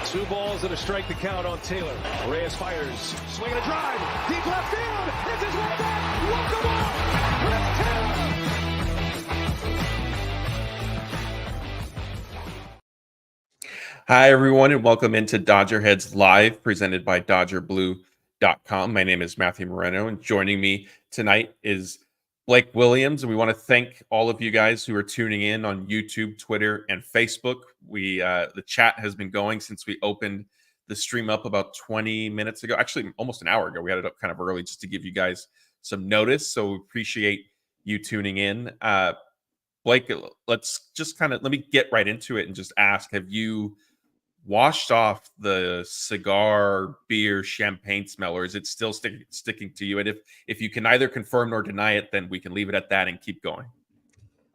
Two balls and a strike to count on Taylor. Reyes fires, swinging a drive, deep left field. It's his way back. Welcome on, Chris Taylor. Hi, everyone, and welcome into DodgerHeads Live, presented by DodgerBlue.com. My name is Matthew Moreno, and joining me tonight is Blake Williams, and we want to thank all of you guys who are tuning in on YouTube, Twitter, and Facebook. The chat has been going since we opened the stream up about 20 minutes ago, actually almost an hour ago. We had it up kind of early just to give you guys some notice, so we appreciate you tuning in. Blake, let's just let me get right into it and just ask, have you washed off the cigar, beer, champagne smell, or is it still sticking to you? And if you can neither confirm nor deny it, then we can leave it at that and keep going.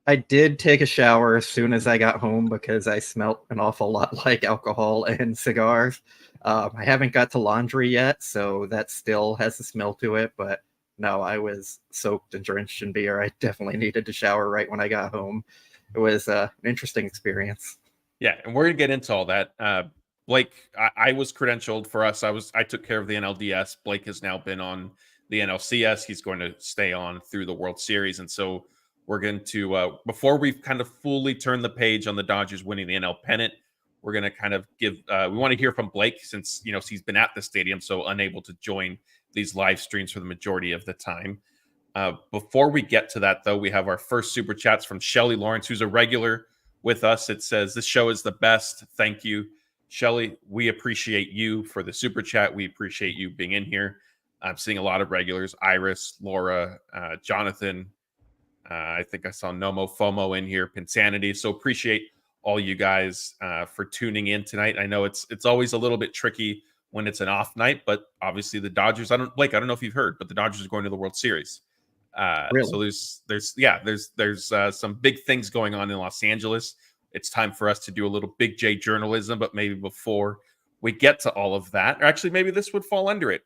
I did take a shower as soon as I got home because I smelt an awful lot like alcohol and cigars. I haven't got to laundry yet, so that still has a smell to it. But no, I was soaked and drenched in beer. I definitely needed to shower right when I got home. It was an interesting experience. Yeah, and we're gonna get into all that. Blake, I was credentialed for us. I took care of the NLDS. Blake has now been on the NLCS. He's going to stay on through the World Series, and so we're going to before we've kind of fully turned the page on the Dodgers winning the NL pennant, we're going to kind of give. We want to hear from Blake since he's been at the stadium, so unable to join these live streams for the majority of the time. Before we get to that, though, we have our first super chats from Shelly Lawrence, who's a regular with us. It says, "This show is the best. Thank you." Shelly, we appreciate you for the super chat. We appreciate you being in here. I'm seeing a lot of regulars: Iris, Laura, Jonathan. I think I saw Nomo FOMO in here, Pinsanity. So appreciate all you guys for tuning in tonight. I know it's always a little bit tricky when it's an off night, but obviously the Dodgers, Blake, I don't know if you've heard, but the Dodgers are going to the World Series. Really? So there's some big things going on in Los Angeles. It's time for us to do a little Big J journalism, but maybe before we get to all of that, or actually maybe this would fall under it,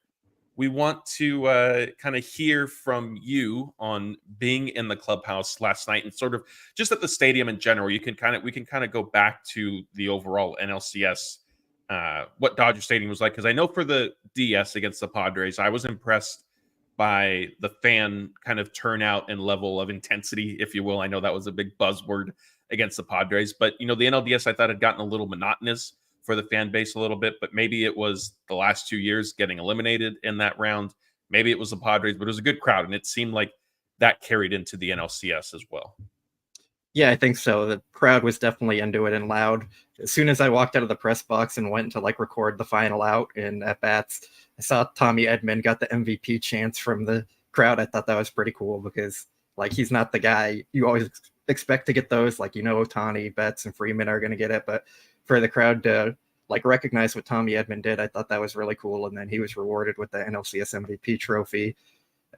we want to kind of hear from you on being in the clubhouse last night and sort of just at the stadium in general. We can kind of go back to the overall NLCS, what Dodger Stadium was like, because I know for the DS against the Padres, I was impressed by the fan kind of turnout and level of intensity, if you will. I know that was a big buzzword against the Padres, but the NLDS I thought had gotten a little monotonous for the fan base a little bit, but maybe it was the last 2 years getting eliminated in that round. Maybe it was the Padres, but it was a good crowd, and it seemed like that carried into the NLCS as well. Yeah, I think so. The crowd was definitely into it and loud. As soon as I walked out of the press box and went to record the final out in at bats, I saw Tommy Edman got the MVP chants from the crowd. I thought that was pretty cool because he's not the guy you always expect to get those. Ohtani, Betts, and Freeman are going to get it, but for the crowd to recognize what Tommy Edman did, I thought that was really cool. And then he was rewarded with the NLCS MVP trophy.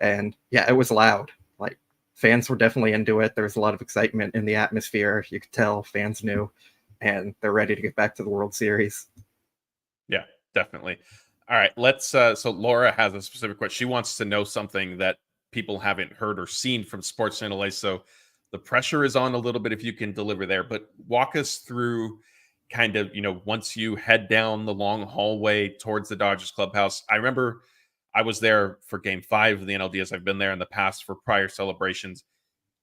And yeah, it was loud. Fans were definitely into it. There was a lot of excitement in the atmosphere. You could tell fans knew, and they're ready to get back to the World Series. Yeah, definitely. All right, let's. So Laura has a specific question. She wants to know something that people haven't heard or seen from Sports Analyze. So the pressure is on a little bit if you can deliver there. But walk us through kind of, once you head down the long hallway towards the Dodgers clubhouse. I remember I was there for Game 5 of the NLDS. I've been there in the past for prior celebrations.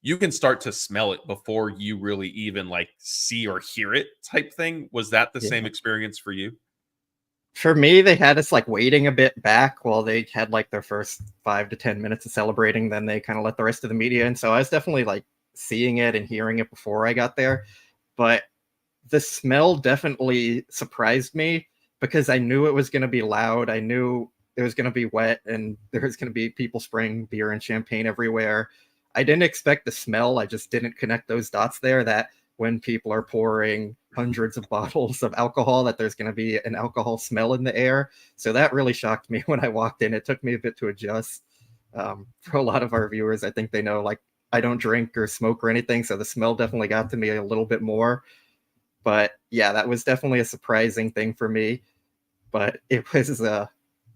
You can start to smell it before you really even see or hear it type thing. Was that the same experience for you? For me, they had us waiting a bit back while they had their first 5 to 10 minutes of celebrating. Then they kind of let the rest of the media in. So I was definitely seeing it and hearing it before I got there. But the smell definitely surprised me because I knew it was going to be loud. I knew it was going to be wet and there was going to be people spraying beer and champagne everywhere. I didn't expect the smell. I just didn't connect those dots there that when people are pouring hundreds of bottles of alcohol, that there's going to be an alcohol smell in the air. So that really shocked me when I walked in. It took me a bit to adjust. For a lot of our viewers, I think they know I don't drink or smoke or anything. So the smell definitely got to me a little bit more. But yeah, that was definitely a surprising thing for me. But it was a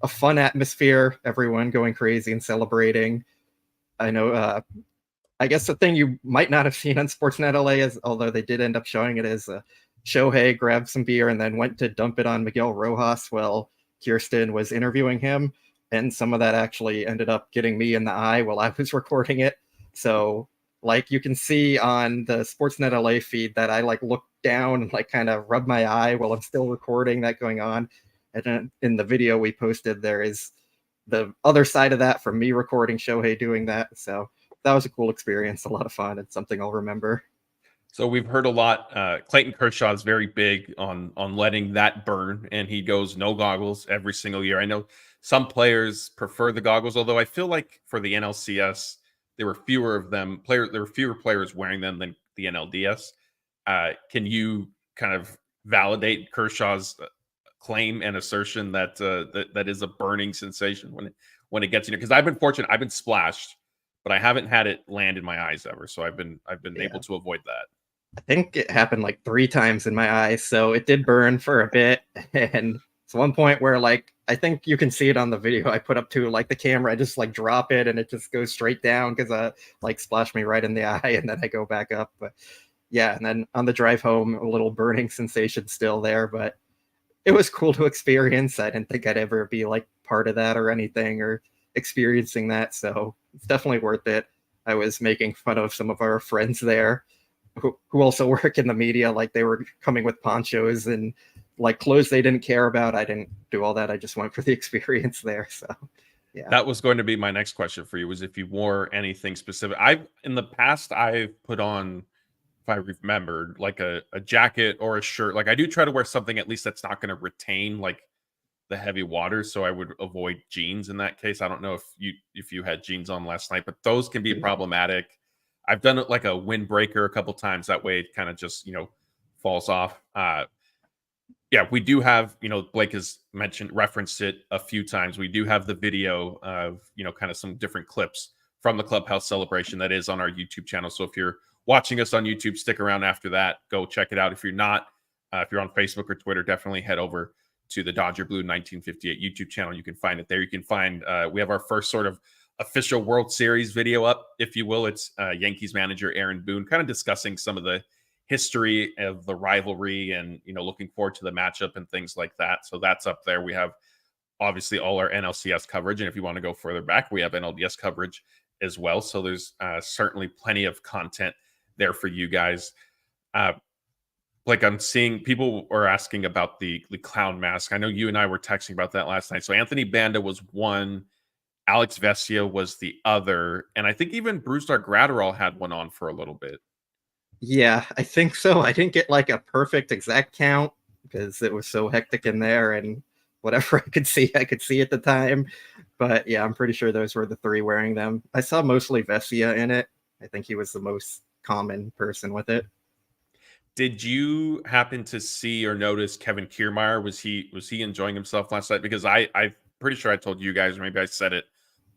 fun atmosphere, everyone going crazy and celebrating. I know, I guess the thing you might not have seen on Sportsnet LA is, although they did end up showing it, is Shohei grabbed some beer and then went to dump it on Miguel Rojas while Kirsten was interviewing him. And some of that actually ended up getting me in the eye while I was recording it. So like you can see on the Sportsnet LA feed that I like look down and like kind of rub my eye while I'm still recording that going on. And then in the video we posted, there is the other side of that from me recording Shohei doing that. So that was a cool experience, a lot of fun, and something I'll remember. So we've heard a lot. Clayton Kershaw is very big on letting that burn, and he goes no goggles every single year. I know some players prefer the goggles, although I feel like for the NLCS, there were fewer of them. There were fewer players wearing them than the NLDS. Can you kind of validate Kershaw's claim and assertion that that is a burning sensation when it gets in here? Because I've been fortunate, I've been splashed, but I haven't had it land in my eyes ever. So I've been able to avoid that. I think it happened like 3 times in my eyes, so it did burn for a bit. And it's one point where like I think you can see it on the video I put up too. Like the camera, I just like drop it and it just goes straight down because like splashed me right in the eye, and then I go back up. But yeah, and then on the drive home, a little burning sensation still there, but it was cool to experience. I didn't think I'd ever be like part of that or anything or experiencing that, so it's definitely worth it. I was making fun of some of our friends there who also work in the media, like they were coming with ponchos and like clothes they didn't care about. I didn't do all that. I just went for the experience there. So yeah. That was going to be my next question for you, was if you wore anything specific. In the past, I've put on, if I remembered, like a jacket or a shirt. Like I do try to wear something at least that's not going to retain like the heavy water. So I would avoid jeans in that case. I don't know if you had jeans on last night, but those can be problematic. I've done it like a windbreaker a couple times. That way it kind of just, falls off. Yeah, we do have, Blake has referenced it a few times. We do have the video of, kind of some different clips from the Clubhouse celebration that is on our YouTube channel. So if you're watching us on YouTube, stick around after that. Go check it out. If you're not, if you're on Facebook or Twitter, definitely head over to the Dodger Blue 1958 YouTube channel. You can find it there. You can find, we have our first sort of official World Series video up, if you will. It's Yankees manager Aaron Boone kind of discussing some of the history of the rivalry and, looking forward to the matchup and things like that. So that's up there. We have obviously all our NLCS coverage. And if you want to go further back, we have NLDS coverage as well. So there's certainly plenty of content there for you guys. Like I'm seeing people are asking about the clown mask. I know you and I were texting about that last night. So Anthony Banda was one, Alex Vesia was the other, and I think even Brusdar Graterol had one on for a little bit. Yeah, I think so. I didn't get like a perfect exact count because it was so hectic in there, and whatever I could see at the time. But yeah, I'm pretty sure those were the 3 wearing them. I saw mostly Vesia in it. I think he was the most common person with it. Did you happen to see or notice Kevin Kiermaier? Was he enjoying himself last night? Because I'm pretty sure I told you guys, or maybe I said it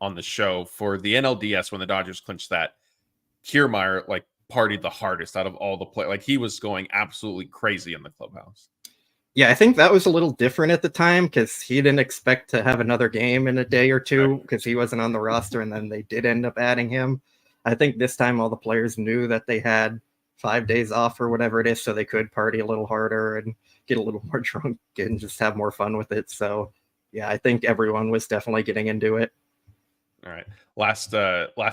on the show, for the NLDS when the Dodgers clinched that, Kiermaier like partied the hardest out of all the play. Like he was going absolutely crazy in the clubhouse. Yeah, I think that was a little different at the time because he didn't expect to have another game in a day or two because he wasn't on the roster, and then they did end up adding him. I think this time all the players knew that they had 5 days off or whatever it is, so they could party a little harder and get a little more drunk and just have more fun with it. So yeah, I think everyone was definitely getting into it. All right. Last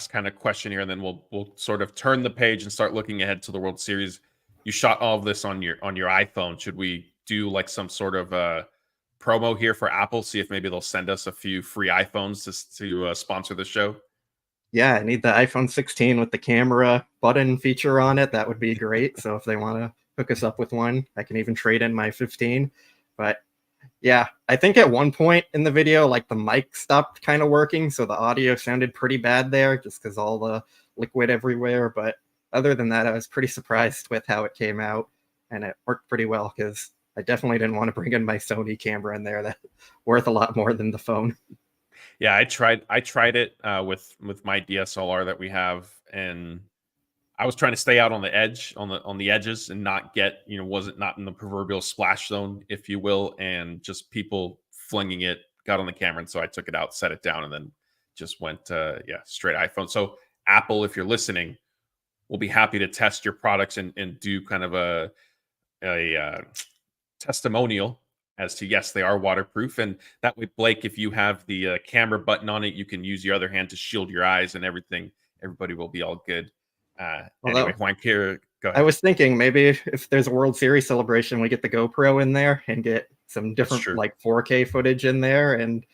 kind of question here, and then we'll sort of turn the page and start looking ahead to the World Series. You shot all of this on your iPhone. Should we do like some sort of promo here for Apple? See if maybe they'll send us a few free iPhones to sponsor the show. Yeah, I need the iPhone 16 with the camera button feature on it. That would be great. So if they want to hook us up with one, I can even trade in my 15. But yeah, I think at one point in the video, like the mic stopped kind of working. So the audio sounded pretty bad there just because all the liquid everywhere. But other than that, I was pretty surprised with how it came out. And it worked pretty well because I definitely didn't want to bring in my Sony camera in there. That's worth a lot more than the phone. Yeah, I tried it with my DSLR that we have, and I was trying to stay out on the edge, on the edges, and not get, wasn't not in the proverbial splash zone, if you will, and just people flinging it got on the camera, and so I took it out, set it down, and then just went straight iPhone. So Apple, if you're listening, we'll be happy to test your products and do kind of testimonial as to, yes, they are waterproof. And that way, Blake, if you have the camera button on it, you can use your other hand to shield your eyes and everything. Everybody will be all good. Anyway, Juan Kier, go ahead. I was thinking maybe if there's a World Series celebration, we get the GoPro in there and get some different like 4K footage in there. And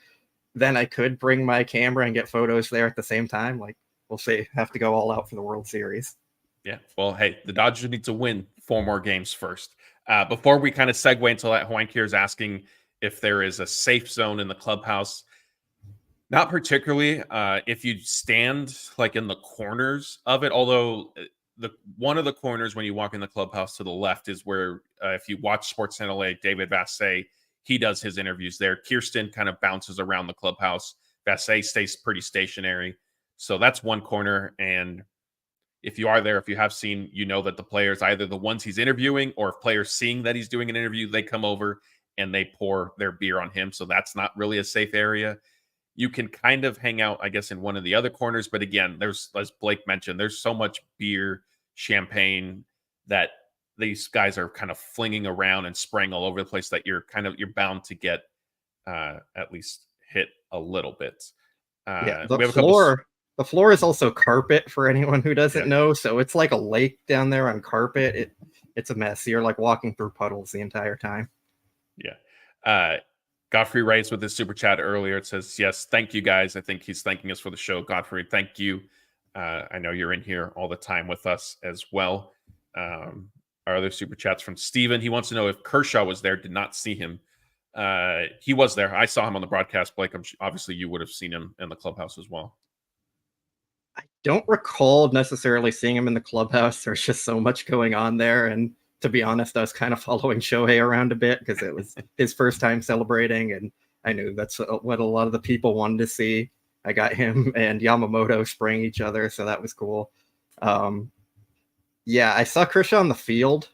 then I could bring my camera and get photos there at the same time. Like, we'll see. Have to go all out for the World Series. Yeah. Well, hey, the Dodgers need to win 4 more games first. Before we kind of segue into that, Juan Kier is asking if there is a safe zone in the clubhouse. Not particularly. If you stand like in the corners of it, although one of the corners when you walk in the clubhouse to the left is where, if you watch Sportsnet LA, David Vassay, he does his interviews there. Kirsten kind of bounces around the clubhouse. Vassay stays pretty stationary. So that's one corner. And if you are there, if you have seen, you know that the players, either the ones he's interviewing or if players seeing that he's doing an interview, they come over and they pour their beer on him. So that's not really a safe area. You can kind of hang out, I guess, in one of the other corners. But again, there's, as Blake mentioned, there's so much beer, champagne that these guys are kind of flinging around and spraying all over the place that you're bound to get at least hit a little bit. The floor is also carpet for anyone who doesn't know. So it's like a lake down there on carpet. It's a mess. You're like walking through puddles the entire time. Yeah. Godfrey writes with his super chat earlier. It says, yes, thank you guys. I think he's thanking us for the show. Godfrey, thank you. I know you're in here all the time with us as well. Our other super chats from Steven. He wants to know if Kershaw was there. Did not see him. He was there. I saw him on the broadcast. Blake, obviously you would have seen him in the clubhouse as well. I don't recall necessarily seeing him in the clubhouse. There's just so much going on there. And to be honest, I was kind of following Shohei around a bit because it was his first time celebrating. And I knew that's what a lot of the people wanted to see. I got him and Yamamoto spraying each other. So that was cool. Yeah, I saw Kershaw on the field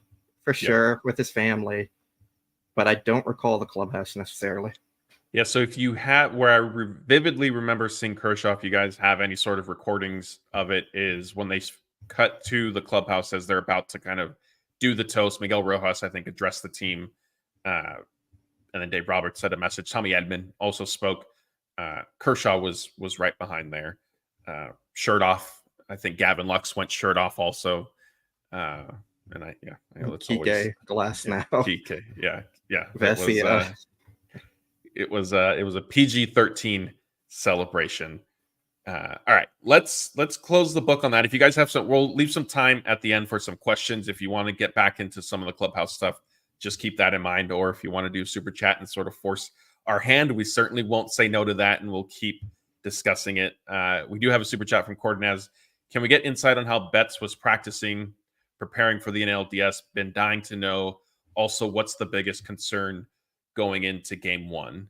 for sure with his family, but I don't recall the clubhouse necessarily. Yeah, so if you have, where I vividly remember seeing Kershaw, if you guys have any sort of recordings of it, is when they cut to the clubhouse as they're about to kind of do the toast. Miguel Rojas, I think, addressed the team. And then Dave Roberts said a message. Tommy Edman also spoke. Kershaw was right behind there. Shirt off. I think Gavin Lux went shirt off also. I know it's always glass now. PK, yeah. Vesia. It was a PG-13 celebration. All right, let's close the book on that. If you guys have some, we'll leave some time at the end for some questions. If you want to get back into some of the clubhouse stuff, just keep that in mind. Or if you want to do super chat and sort of force our hand, we certainly won't say no to that, and we'll keep discussing it. We do have a super chat from Cordonez. Can we get insight on how Betts was preparing for the NLDS? Been dying to know. Also, what's the biggest concern going into game 1?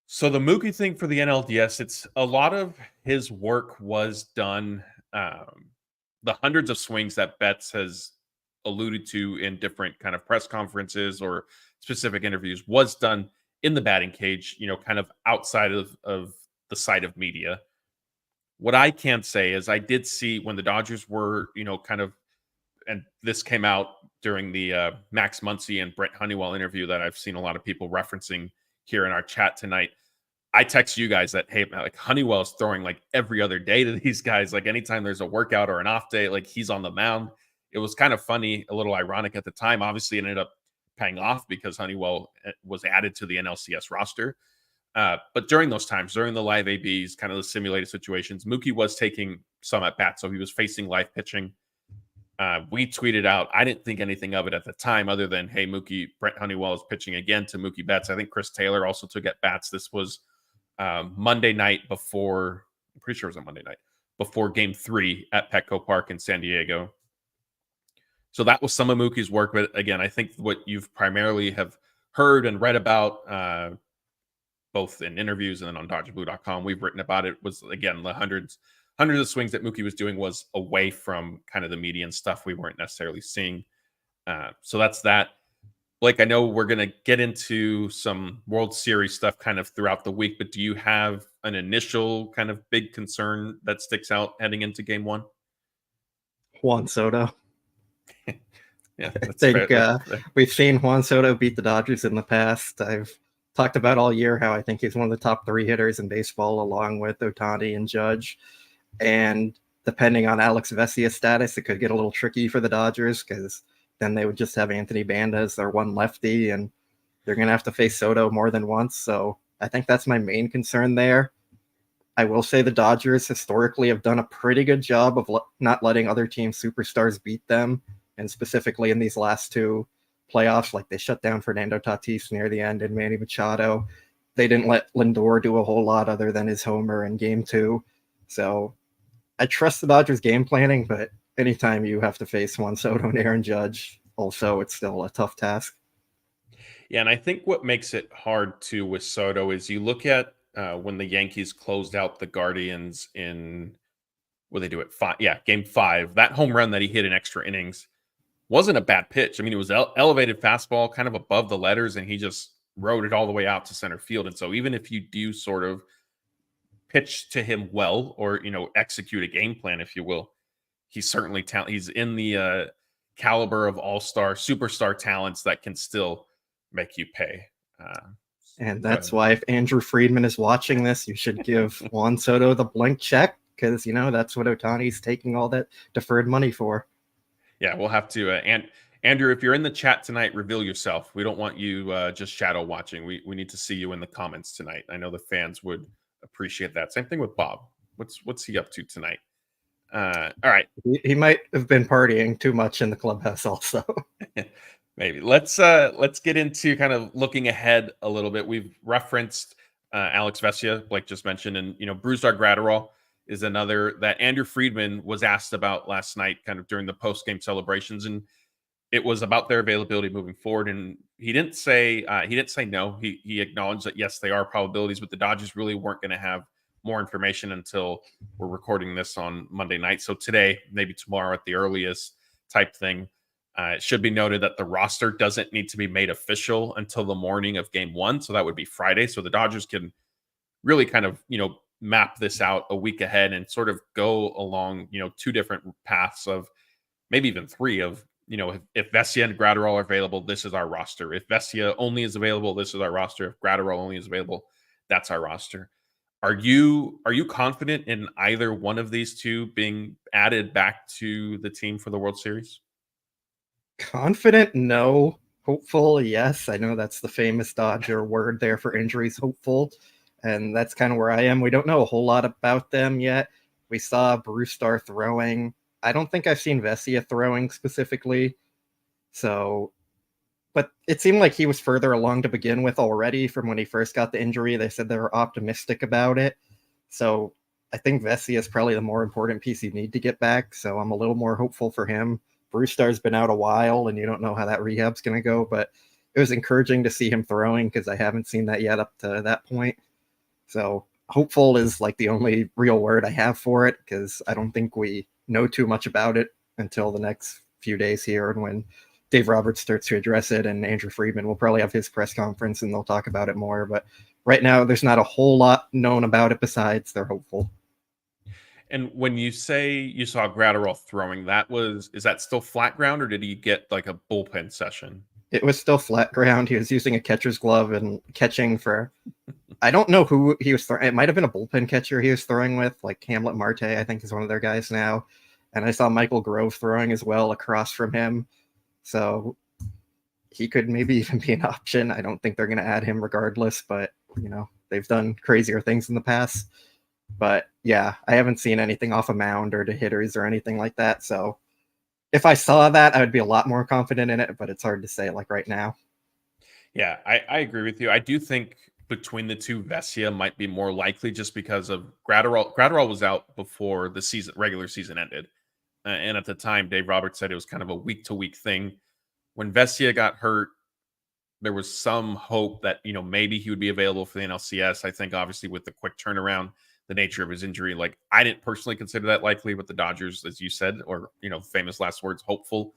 So the Mookie thing for the NLDS, it's a lot of his work was done. The hundreds of swings that Betts has alluded to in different kind of press conferences or specific interviews was done in the batting cage, kind of outside of the sight of media. What I can say is I did see when the Dodgers were, kind of, and this came out during the Max Muncy and Brett Honeywell interview that I've seen a lot of people referencing here in our chat tonight. I text you guys that, hey, like Honeywell is throwing like every other day to these guys. Like anytime there's a workout or an off day, like he's on the mound. It was kind of funny, a little ironic at the time. Obviously, it ended up paying off because Honeywell was added to the NLCS roster. But during those times, during the live ABs, kind of the simulated situations, Mookie was taking some at bat. So he was facing live pitching. We tweeted out, I didn't think anything of it at the time other than, hey, Brett Honeywell is pitching again to Mookie Betts. I think Chris Taylor also took at bats. This was Monday night before, I'm pretty sure it was a Monday night, before game 3 at Petco Park in San Diego. So that was some of Mookie's work. But again, I think what you've primarily have heard and read about, both in interviews and then on DodgerBlue.com, we've written about it, was, again, the hundreds of swings that Mookie was doing was away from kind of the media and stuff we weren't necessarily seeing. So that's that. Blake, I know we're going to get into some World Series stuff kind of throughout the week, but do you have an initial kind of big concern that sticks out heading into game 1? Juan Soto. Yeah, I that's think fair. That's fair. we've seen Juan Soto beat the Dodgers in the past. I've talked about all year how I think he's one of the top 3 hitters in baseball, along with Ohtani and Judge. And depending on Alex Vesia's status, it could get a little tricky for the Dodgers because then they would just have Anthony Banda as their one lefty, and they're going to have to face Soto more than once. So I think that's my main concern there. I will say the Dodgers historically have done a pretty good job of not letting other teams' superstars beat them, and specifically in these last 2 playoffs, like they shut down Fernando Tatis near the end and Manny Machado. They didn't let Lindor do a whole lot other than his homer in Game 2. So I trust the Dodgers' game planning, but anytime you have to face Juan Soto and Aaron Judge, also it's still a tough task. Yeah, and I think what makes it hard too with Soto is you look at when the Yankees closed out the Guardians in they do it Game 5. That home run that he hit in extra innings wasn't a bad pitch. I mean, it was elevated fastball, kind of above the letters, and he just rode it all the way out to center field. And so, even if you do sort of pitch to him well, or execute a game plan, if you will, he's certainly he's in the caliber of all-star, superstar talents that can still make you pay. And that's why if Andrew Friedman is watching this, you should give Juan Soto the blank check because, that's what Ohtani's taking all that deferred money for. Yeah, we'll have to. And Andrew, if you're in the chat tonight, reveal yourself. We don't want you just shadow watching. We need to see you in the comments tonight. I know the fans would appreciate that. Same thing with Bob. What's he up to tonight? All right. He might have been partying too much in the clubhouse also. Maybe. Let's get into kind of looking ahead a little bit. We've referenced Alex Vesia, Blake just mentioned, and Brusdar Graterol is another that Andrew Friedman was asked about last night, kind of during the post-game celebrations, and it was about their availability moving forward. And he didn't say no. He acknowledged that yes, they are probabilities, but the Dodgers really weren't going to have more information until we're recording this on Monday night. So today, maybe tomorrow at the earliest type thing. It should be noted that the roster doesn't need to be made official until the morning of Game 1. So that would be Friday. So the Dodgers can really kind of, map this out a week ahead and sort of go along, 2 different paths of maybe even 3 of, if Vesia and Graterol are available, this is our roster. If Vesia only is available, this is our roster. If Graterol only is available, that's our roster. Are you confident in either one of these 2 being added back to the team for the World Series? Confident, no. Hopeful, yes. I know that's the famous Dodger word there for injuries, hopeful. And that's kind of where I am. We don't know a whole lot about them yet. We saw Brusdar throwing. I don't think I've seen Vesia throwing specifically. So, but it seemed like he was further along to begin with already from when he first got the injury. They said they were optimistic about it. So I think Vesia is probably the more important piece you need to get back. So I'm a little more hopeful for him. Brusdar's been out a while, and you don't know how that rehab's going to go, but it was encouraging to see him throwing because I haven't seen that yet up to that point. So hopeful is like the only real word I have for it because I don't think we know too much about it until the next few days here, and when Dave Roberts starts to address it, and Andrew Friedman will probably have his press conference and they'll talk about it more. But right now, there's not a whole lot known about it besides they're hopeful. And when you say you saw Graterol throwing, is that still flat ground, or did he get like a bullpen session? It was still flat ground. He was using a catcher's glove and catching for, I don't know who he was throwing. It might have been a bullpen catcher he was throwing with, like Hamlet Marte, I think is one of their guys now. And I saw Michael Grove throwing as well across from him. So he could maybe even be an option. I don't think they're going to add him regardless, but they've done crazier things in the past. But yeah, I haven't seen anything off a mound or to hitters or anything like that. So if I saw that, I would be a lot more confident in it, but it's hard to say like right now. Yeah, I agree with you. I do think between the 2, Vesia might be more likely just because of Graterol. Graterol was out before the regular season ended. And at the time, Dave Roberts said it was kind of a week-to-week thing. When Vesia got hurt, there was some hope that, maybe he would be available for the NLCS. I think obviously with the quick turnaround, the nature of his injury, like I didn't personally consider that likely, but the Dodgers, as you said, or famous last words, hopeful.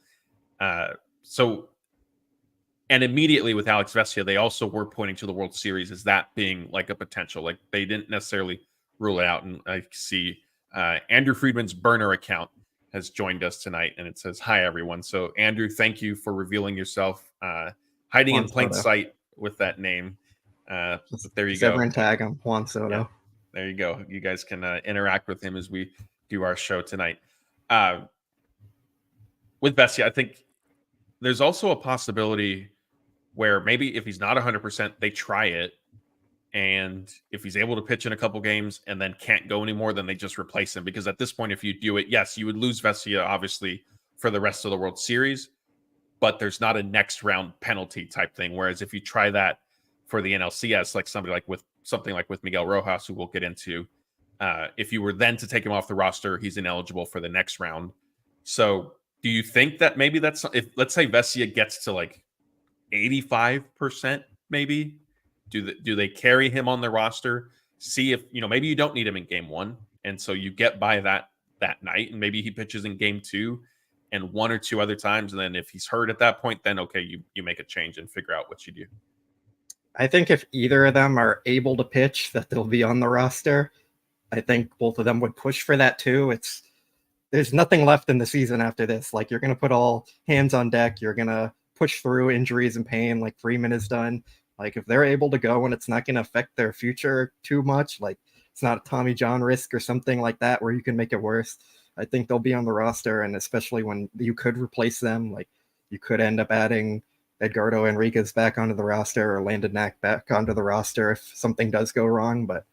And immediately with Alex Vesia, they also were pointing to the World Series as that being like a potential. Like they didn't necessarily rule it out. And I see Andrew Friedman's burner account has joined us tonight, and it says, "Hi, everyone." So, Andrew, thank you for revealing yourself, hiding Juan in plain Soto. sight with that name. But there you Just go. everyone tag him, Juan Soto. Yeah, there you go. You guys can interact with him as we do our show tonight. With Vesia, I think there's also a possibility where maybe if he's not 100%, they try it. And if he's able to pitch in a couple games and then can't go anymore, then they just replace him. Because at this point, if you do it, yes, you would lose Vesia, obviously, for the rest of the World Series, but there's not a next round penalty type thing. Whereas if you try that for the NLCS, like something like with Miguel Rojas, who we'll get into, if you were then to take him off the roster, he's ineligible for the next round. So do you think that maybe that's, if let's say Vesia gets to like 85%, maybe, do they carry him on the roster? See if, maybe you don't need him in game one, and so you get by that night, and maybe he pitches in game two and one or two other times, and then if he's hurt at that point, then okay, you make a change and figure out what you do. I think if either of them are able to pitch, that they'll be on the roster. I think both of them would push for that too. There's nothing left in the season after this. Like, you're going to put all hands on deck. You're going to push through injuries and pain like Freeman has done. Like, if they're able to go and it's not going to affect their future too much, like it's not a Tommy John risk or something like that where you can make it worse, I think they'll be on the roster. And especially when you could replace them, like you could end up adding Edgardo Enriquez back onto the roster or Landon Knack back onto the roster if something does go wrong. But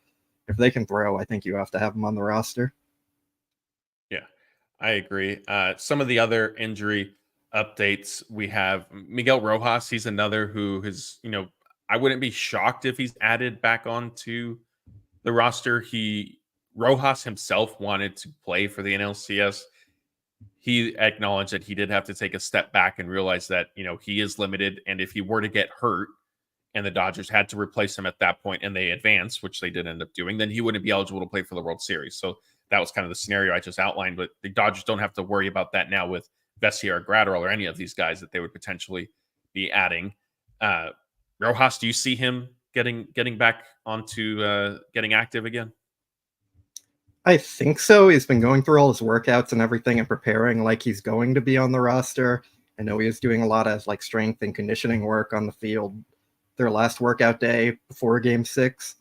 if they can throw, I think you have to have them on the roster. Yeah, I agree. Some of the other injury updates we have, Miguel Rojas, he's another who has, I wouldn't be shocked if he's added back onto the roster. Rojas himself wanted to play for the NLCS. He acknowledged that he did have to take a step back and realize that, he is limited. And if he were to get hurt and the Dodgers had to replace him at that point and they advanced, which they did end up doing, then he wouldn't be eligible to play for the World Series. So that was kind of the scenario I just outlined. But the Dodgers don't have to worry about that now with Vesia or Graterol or any of these guys that they would potentially be adding. Rojas, do you see him getting back onto getting active again? I think so. He's been going through all his workouts and everything and preparing like he's going to be on the roster. I know he was doing a lot of like strength and conditioning work on the field their last workout day before Game 6.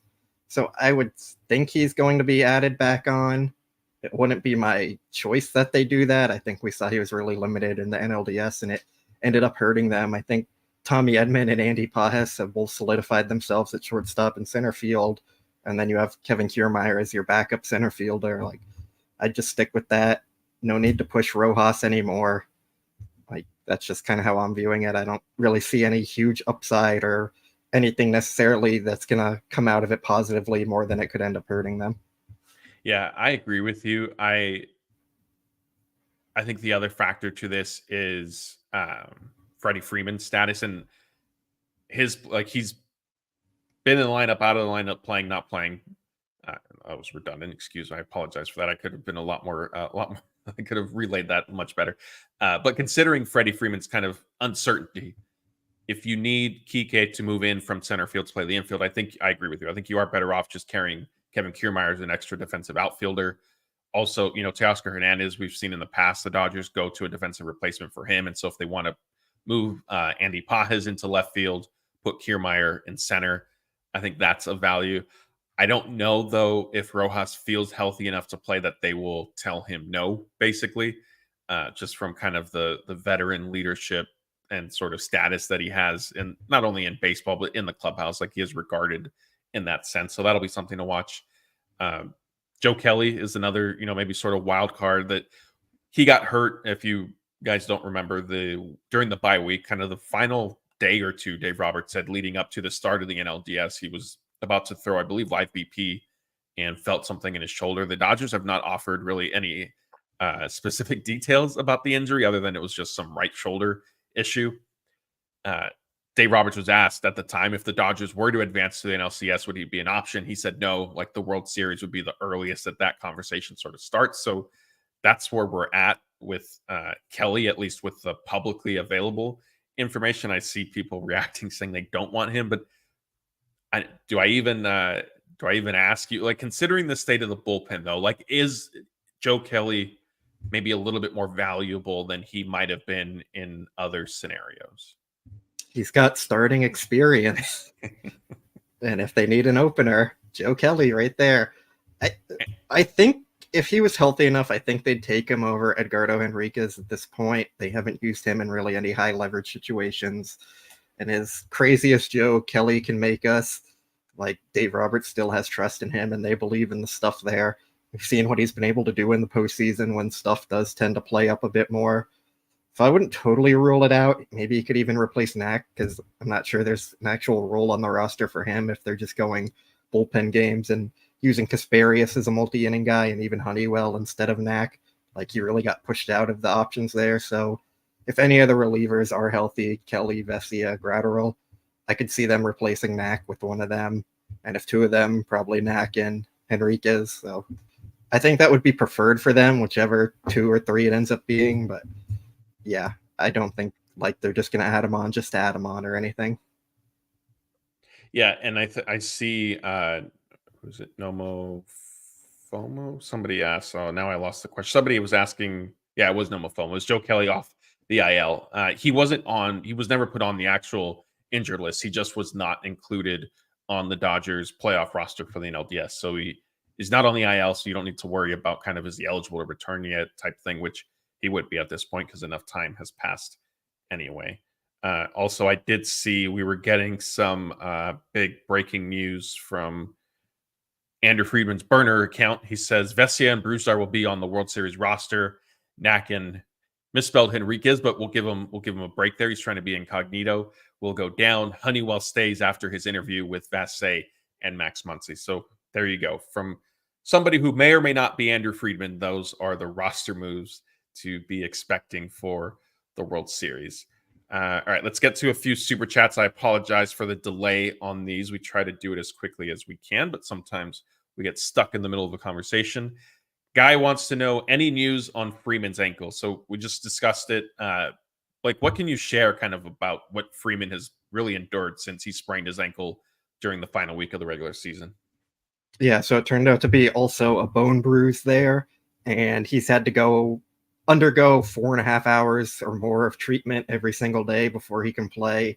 So I would think he's going to be added back on. It wouldn't be my choice that they do that. I think we saw he was really limited in the NLDS, and it ended up hurting them. I think Tommy Edman and Andy Pajes have both solidified themselves at shortstop and center field. And then you have Kevin Kiermaier as your backup center fielder. Like, I'd just stick with that. No need to push Rojas anymore. Like, that's just kind of how I'm viewing it. I don't really see any huge upside or anything necessarily that's going to come out of it positively more than it could end up hurting them. Yeah, I agree with you. I think the other factor to this is Freddie Freeman's status, and he's been in the lineup, out of the lineup, playing, not playing. I was redundant. Excuse me. I apologize for that. I could have been a lot more. I could have relayed that much better. But considering Freddie Freeman's kind of uncertainty, if you need Kike to move in from center field to play the infield, I think I agree with you. I think you are better off just carrying Kevin Kiermaier as an extra defensive outfielder. Also, Teoscar Hernandez, we've seen in the past the Dodgers go to a defensive replacement for him. And so if they want to move Andy Pajes into left field, put Kiermaier in center, I think that's a value. I don't know, though, if Rojas feels healthy enough to play that they will tell him no, basically, just from kind of the veteran leadership and sort of status that he has, in not only in baseball, but in the clubhouse. Like, he is regarded in that sense. So that'll be something to watch. Joe Kelly is another, maybe sort of wild card that he got hurt. If you guys don't remember, during the bye week, kind of the final day or two, Dave Roberts said leading up to the start of the NLDS, he was about to throw, I believe, live BP and felt something in his shoulder. The Dodgers have not offered really any specific details about the injury other than it was just some right shoulder issue. Dave Roberts was asked at the time if the Dodgers were to advance to the NLCS, would he be an option? He said no, like the World Series would be the earliest that conversation sort of starts. So that's where we're at with Kelly, at least with the publicly available information. I see people reacting saying they don't want him, but do I even ask you, like, considering the state of the bullpen though, like, is Joe Kelly maybe a little bit more valuable than he might have been in other scenarios. He's got starting experience. And if they need an opener, Joe Kelly right there. I think if he was healthy enough, I think they'd take him over Edgardo Henriquez at this point. They haven't used him in really any high leverage situations. And as crazy as Joe Kelly can make us, like, Dave Roberts still has trust in him and they believe in the stuff there. We've seen what he's been able to do in the postseason when stuff does tend to play up a bit more. So I wouldn't totally rule it out. Maybe he could even replace Knack, because I'm not sure there's an actual role on the roster for him if they're just going bullpen games and using Kasparius as a multi-inning guy and even Honeywell instead of Knack. Like, he really got pushed out of the options there. So if any of the relievers are healthy, Kelly, Vesia, Graterol, I could see them replacing Knack with one of them. And if two of them, probably Knack and Henriquez. So I think that would be preferred for them, whichever two or three it ends up being. But yeah, I don't think like they're just going to add him on just to add him on or anything. Yeah, and I see who's it? Nomo FOMO? Somebody asked. Oh, now I lost the question. Somebody was asking. Yeah, it was Nomo FOMO. It was Joe Kelly off the IL. He wasn't on. He was never put on the actual injured list. He just was not included on the Dodgers playoff roster for the NLDS. So he is not on the IL. So you don't need to worry about kind of is he eligible to return yet type thing, which he would be at this point because enough time has passed anyway. Also, I did see we were getting some big breaking news from Andrew Friedman's burner account. He says Vesia and Brusdar will be on the World Series roster. Nakin misspelled Henriquez, but we'll give him a break there. He's trying to be incognito. We'll go down. Honeywell stays after his interview with Vassay and Max Muncy. So there you go. From somebody who may or may not be Andrew Friedman, those are the roster moves to be expecting for the World Series. All right, let's get to a few super chats. I apologize for the delay on these. We try to do it as quickly as we can, but sometimes we get stuck in the middle of a conversation. Guy wants to know any news on Freeman's ankle. So we just discussed it. What can you share kind of about what Freeman has really endured since he sprained his ankle during the final week of the regular season? Yeah, so it turned out to be also a bone bruise there, and he's had to undergo 4.5 hours or more of treatment every single day before he can play.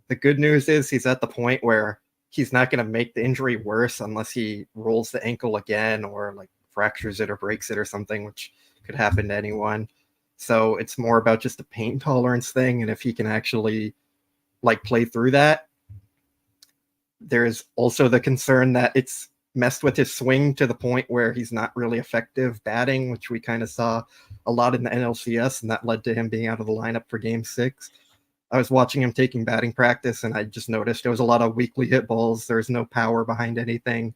The good news is he's at the point where he's not going to make the injury worse unless he rolls the ankle again or like fractures it or breaks it or something, which could happen to anyone. So it's more about just a pain tolerance thing, and if he can actually like play through that. There's also the concern that it's messed with his swing to the point where he's not really effective batting, which we kind of saw a lot in the NLCS, and that led to him being out of the lineup for Game 6. I was watching him taking batting practice, and I just noticed there was a lot of weakly hit balls. There's no power behind anything,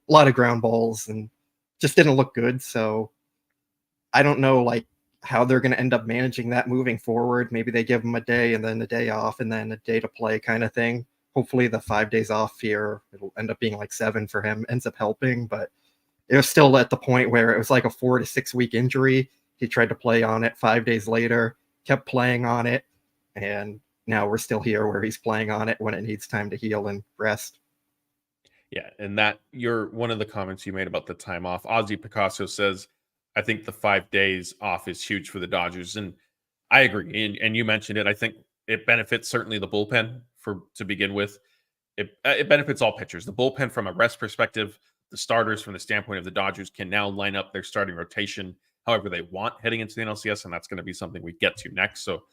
a lot of ground balls, and just didn't look good. So I don't know like how they're going to end up managing that moving forward. Maybe they give him a day and then a day off and then a day to play kind of thing. Hopefully the 5 days off here, it'll end up being like 7 for him, ends up helping, but it was still at the point where it was like a 4 to 6 week injury. He tried to play on it 5 days later, kept playing on it, and now we're still here where he's playing on it when it needs time to heal and rest. Yeah, and that you're one of the comments you made about the time off. Ozzy Picasso says, I think the 5 days off is huge for the Dodgers. And I agree. And you mentioned it. I think it benefits certainly the bullpen to begin with. It benefits all pitchers. The bullpen from a rest perspective, the starters from the standpoint of the Dodgers can now line up their starting rotation however they want heading into the NLCS. And that's going to be something we get to next. So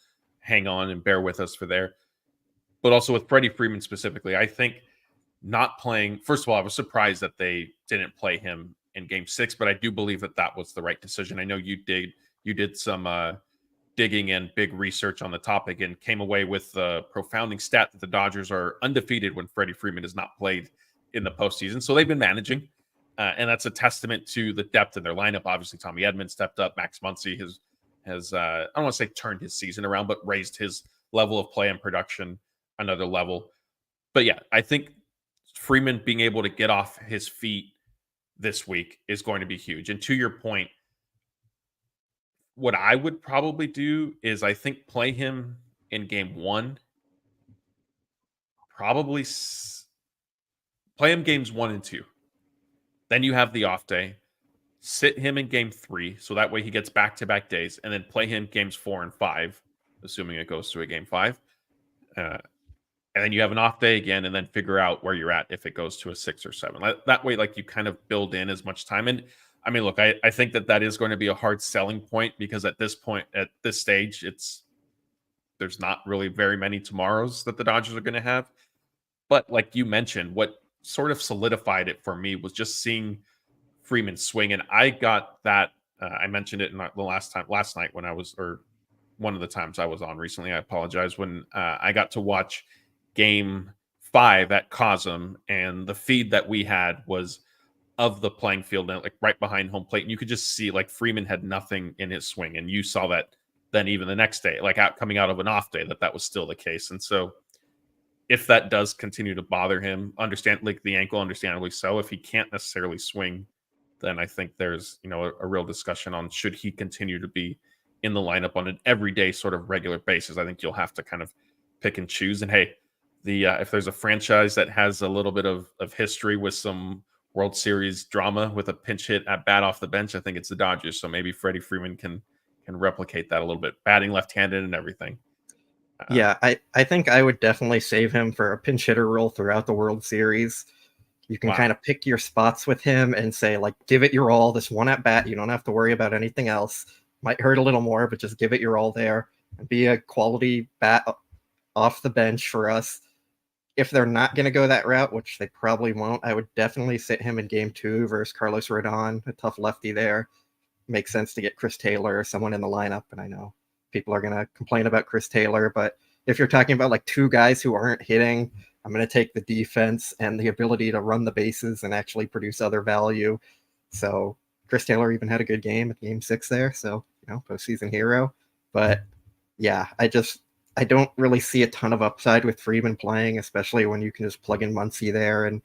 hang on and bear with us for there. But also with Freddie Freeman specifically, I think not playing, first of all, I was surprised that they didn't play him in Game 6, but I do believe that was the right decision. I know you did some digging and big research on the topic and came away with the profounding stat that the Dodgers are undefeated when Freddie Freeman has not played in the postseason. So they've been managing, and that's a testament to the depth in their lineup. Obviously, Tommy Edman stepped up. Max Muncy has I don't want to say turned his season around, but raised his level of play and production another level. But yeah, I think Freeman being able to get off his feet this week is going to be huge. And to your point, what I would probably do is I think play him in Game 1. Probably play him games 1 and 2. Then you have the off day. sit him in game 3, so that way he gets back-to-back days, and then play him games 4 and 5, assuming it goes to a game 5. And then you have an off day again, and then figure out where you're at if it goes to a 6 or 7. That way, like, you kind of build in as much time. And I mean, look, I think that is going to be a hard selling point, because at this point, at this stage, there's not really very many tomorrows that the Dodgers are going to have. But like you mentioned, what sort of solidified it for me was just seeing Freeman swing. And I got that. I mentioned it in the last night when I was, or one of the times I was on recently. I apologize, when I got to watch game 5 at Cosm, and the feed that we had was of the playing field and like right behind home plate, and you could just see like Freeman had nothing in his swing, and you saw that then even the next day, like coming out of an off day, that was still the case. And so if that does continue to bother him, understand, like the ankle, understandably so, if he can't necessarily swing, then I think there's a real discussion on should he continue to be in the lineup on an everyday sort of regular basis. I think you'll have to kind of pick and choose. And hey, if there's a franchise that has a little bit of history with some World Series drama with a pinch hit at bat off the bench, I think it's the Dodgers. So maybe Freddie Freeman can replicate that a little bit, batting left-handed and everything. Yeah, I think I would definitely save him for a pinch hitter role throughout the World Series. You can kind of pick your spots with him and say, like, give it your all this one at bat. You don't have to worry about anything else. Might hurt a little more, but just give it your all there and be a quality bat off the bench for us. If they're not going to go that route, which they probably won't, I would definitely sit him in game 2 versus Carlos Rodon, a tough lefty there. Makes sense to get Chris Taylor or someone in the lineup. And I know people are going to complain about Chris Taylor, but if you're talking about like 2 guys who aren't hitting, I'm going to take the defense and the ability to run the bases and actually produce other value. So Chris Taylor even had a good game at game 6 there. So, postseason hero. But yeah, I don't really see a ton of upside with Freeman playing, especially when you can just plug in Muncy there. And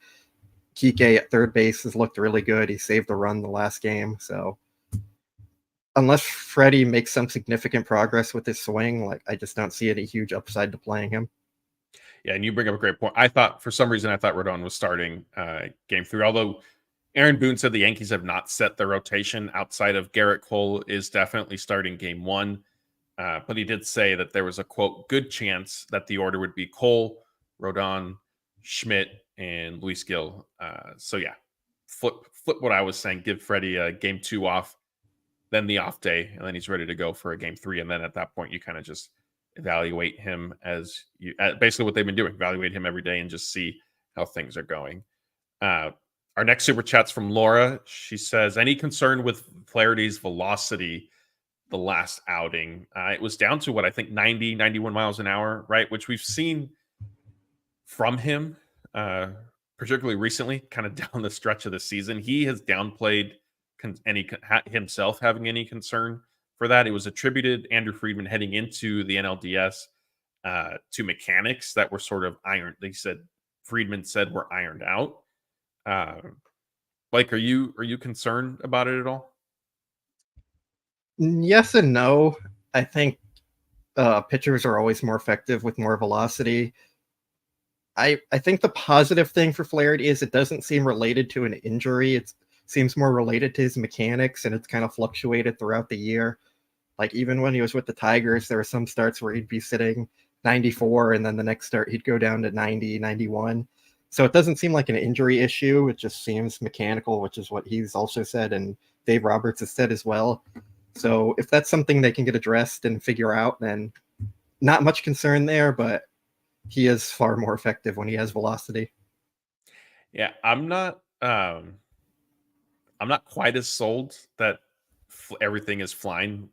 Kike at third base has looked really good. He saved the run the last game. So unless Freddie makes some significant progress with his swing, like, I just don't see any huge upside to playing him. Yeah, and you bring up a great point. For some reason, I thought Rodon was starting game 3, although Aaron Boone said the Yankees have not set their rotation outside of Garrett Cole is definitely starting game 1. But he did say that there was a, quote, good chance that the order would be Cole, Rodon, Schmidt, and Luis Gil. So yeah, flip what I was saying. Give Freddie a game 2 off, then the off day, and then he's ready to go for a game 3. And then at that point, you kind of just evaluate him as basically what they've been doing. Evaluate him every day and just see how things are going. Our next super chat's from Laura. She says, any concern with Flaherty's velocity the last outing? It was down to what I think 90, 91 miles an hour, right? Which we've seen from him, particularly recently, kind of down the stretch of the season. He has downplayed himself having any concern for that. It was attributed, Andrew Friedman heading into the NLDS, to mechanics that were sort of ironed. Friedman said were ironed out. Blake, are you concerned about it at all? Yes and no. I think pitchers are always more effective with more velocity. I think the positive thing for Flaherty is it doesn't seem related to an injury. It seems more related to his mechanics, and it's kind of fluctuated throughout the year. Like, even when he was with the Tigers, there were some starts where he'd be sitting 94, and then the next start he'd go down to 90, 91. So it doesn't seem like an injury issue. It just seems mechanical, which is what he's also said, and Dave Roberts has said as well. So if that's something they can get addressed and figure out, then not much concern there, but he is far more effective when he has velocity. Yeah, I'm not quite as sold that everything is fine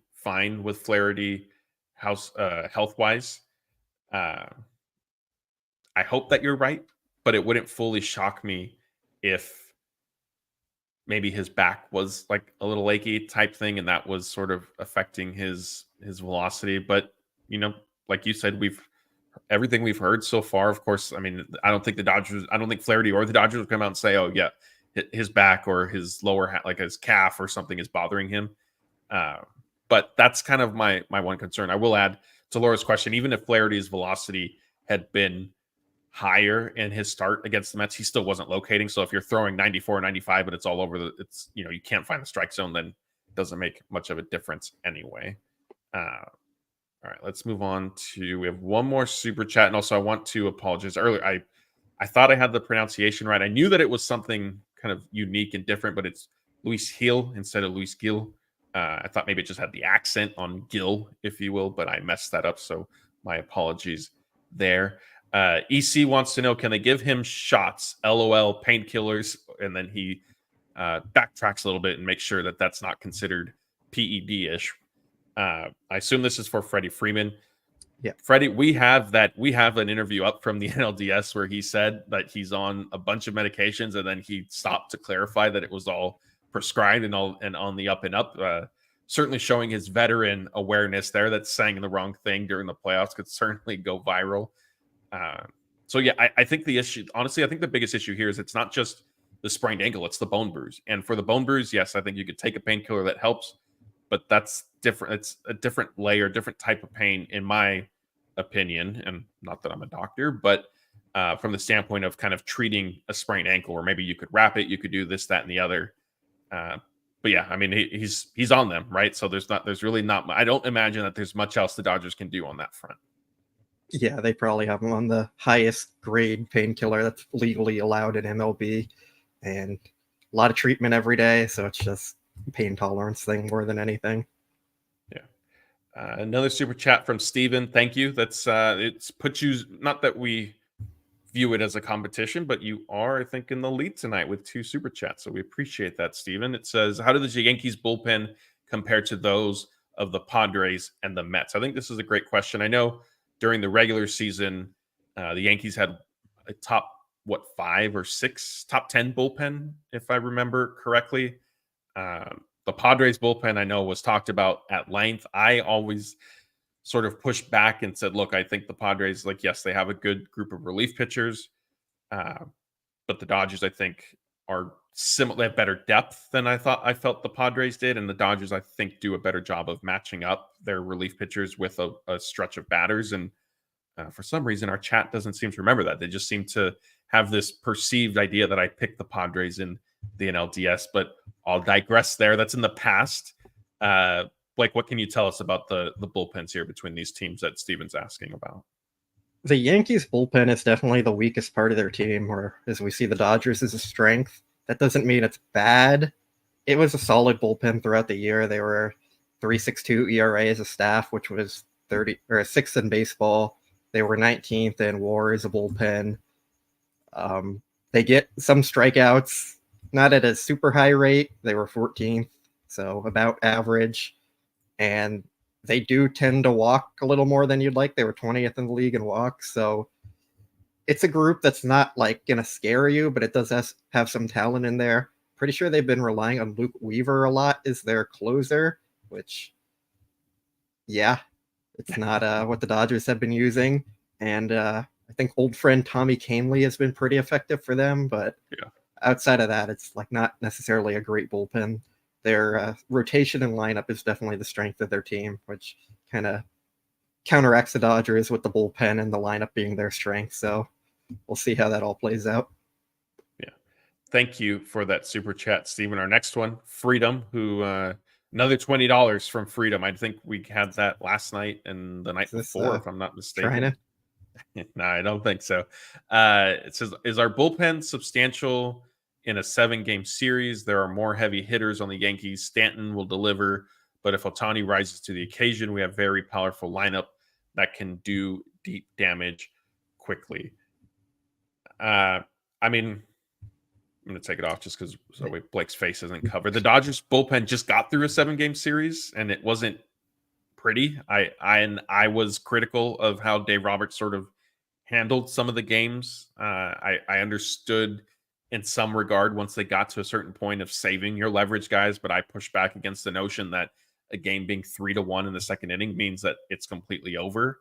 with Flaherty health-wise. I hope that you're right, but it wouldn't fully shock me if maybe his back was like a little achy type thing, and that was sort of affecting his velocity. But like you said, everything we've heard so far, of course, I mean, I don't think Flaherty or the Dodgers will come out and say, oh yeah, his back or his lower, like his calf or something is bothering him. But that's kind of my one concern. I will add to Laura's question, even if Flaherty's velocity had been higher in his start against the Mets. He still wasn't locating. So if you're throwing 94, 95, but it's all over you can't find the strike zone, then it doesn't make much of a difference anyway. All right, let's move on to, we have one more super chat. And also I want to apologize earlier. I thought I had the pronunciation right. I knew that it was something kind of unique and different, but it's Luis Gil instead of Luis Gil. I thought maybe it just had the accent on Gil, if you will, but I messed that up. So my apologies there. EC wants to know, can they give him shots? LOL, painkillers. And then he backtracks a little bit and makes sure that that's not considered PED-ish. I assume this is for Freddie Freeman. Yeah, Freddie, we have an interview up from the NLDS where he said that he's on a bunch of medications, and then he stopped to clarify that it was all prescribed and on the up and up. Certainly showing his veteran awareness there. That saying the wrong thing during the playoffs could certainly go viral. So yeah, I think the issue, honestly, I think the biggest issue here is it's not just the sprained ankle, it's the bone bruise. And for the bone bruise, yes, I think you could take a painkiller that helps, but that's different. It's a different layer, different type of pain, in my opinion. And not that I'm a doctor, but from the standpoint of kind of treating a sprained ankle, or maybe you could wrap it, you could do this, that, and the other. But yeah, I mean, he's on them, right? So there's really not, I don't imagine that there's much else the Dodgers can do on that front. Yeah, they probably have him on the highest grade painkiller that's legally allowed in MLB, and a lot of treatment every day. So it's just pain tolerance thing more than anything. Yeah. Another super chat from Steven. Thank you. That's it's put you, not that we view it as a competition, but you are, I think, in the lead tonight with 2 super chats. So we appreciate that, Steven. It says, how does the Yankees bullpen compare to those of the Padres and the Mets? I think this is a great question. I know during the regular season, the Yankees had a top 5 or 6, top 10 bullpen, if I remember correctly. The Padres bullpen, I know, was talked about at length. I always sort of pushed back and said, look, I think the Padres, yes, they have a good group of relief pitchers, but the Dodgers, I think, are similar. They have better depth than I felt the Padres did, and the Dodgers, I think, do a better job of matching up their relief pitchers with a stretch of batters. And for some reason, our chat doesn't seem to remember that. They just seem to have this perceived idea that I picked the Padres in the NLDS, but I'll digress there. That's in the past. What can you tell us about the bullpens here between these teams that Steven's asking about? The Yankees bullpen is definitely the weakest part of their team, whereas we see the Dodgers as a strength. That doesn't mean it's bad. It was a solid bullpen throughout the year. They were 3.62 ERA as a staff, which was 6th in baseball. They were 19th in WAR as a bullpen. They get some strikeouts, not at a super high rate. They were 14th, so about average. And they do tend to walk a little more than you'd like. They were 20th in the league in walks. So it's a group that's not going to scare you, but it does have some talent in there. Pretty sure they've been relying on Luke Weaver a lot as their closer, which, yeah, it's not what the Dodgers have been using. And I think old friend Tommy Kahnle has been pretty effective for them. But outside of that, it's not necessarily a great bullpen. Their rotation and lineup is definitely the strength of their team, which kind of counteracts the Dodgers with the bullpen and the lineup being their strength. So we'll see how that all plays out. Yeah. Thank you for that super chat, Steven. Our next one, Freedom, who another $20 from Freedom. I think we had that last night and the night before, if I'm not mistaken. No, I don't think so. It says, is our bullpen substantial in a 7-game series? There are more heavy hitters on the Yankees. Stanton will deliver, but if Ohtani rises to the occasion, we have very powerful lineup that can do deep damage quickly. I mean, I'm going to take it off just because Blake's face isn't covered. The Dodgers bullpen just got through a 7-game series, and it wasn't pretty. I was critical of how Dave Roberts sort of handled some of the games. I understood in some regard once they got to a certain point of saving your leverage guys, but I pushed back against the notion that a game being 3-1 in the second inning means that it's completely over.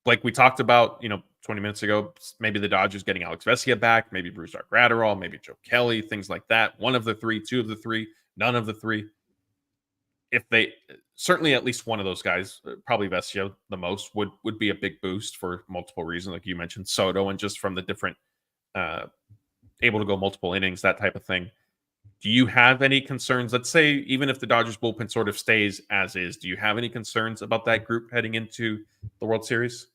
Like we talked about, 20 minutes ago, maybe the Dodgers getting Alex Vesia back, maybe Brusdar, Graterol, maybe Joe Kelly, things like that. One of the 3, 2 of the 3, none of the 3. if they certainly at least one of those guys, probably Vesia the most, would be a big boost for multiple reasons, like you mentioned, Soto, and just from the different able to go multiple innings, that type of thing. Do you have any concerns? Let's say even if the Dodgers bullpen sort of stays as is, do you have any concerns about that group heading into the World Series?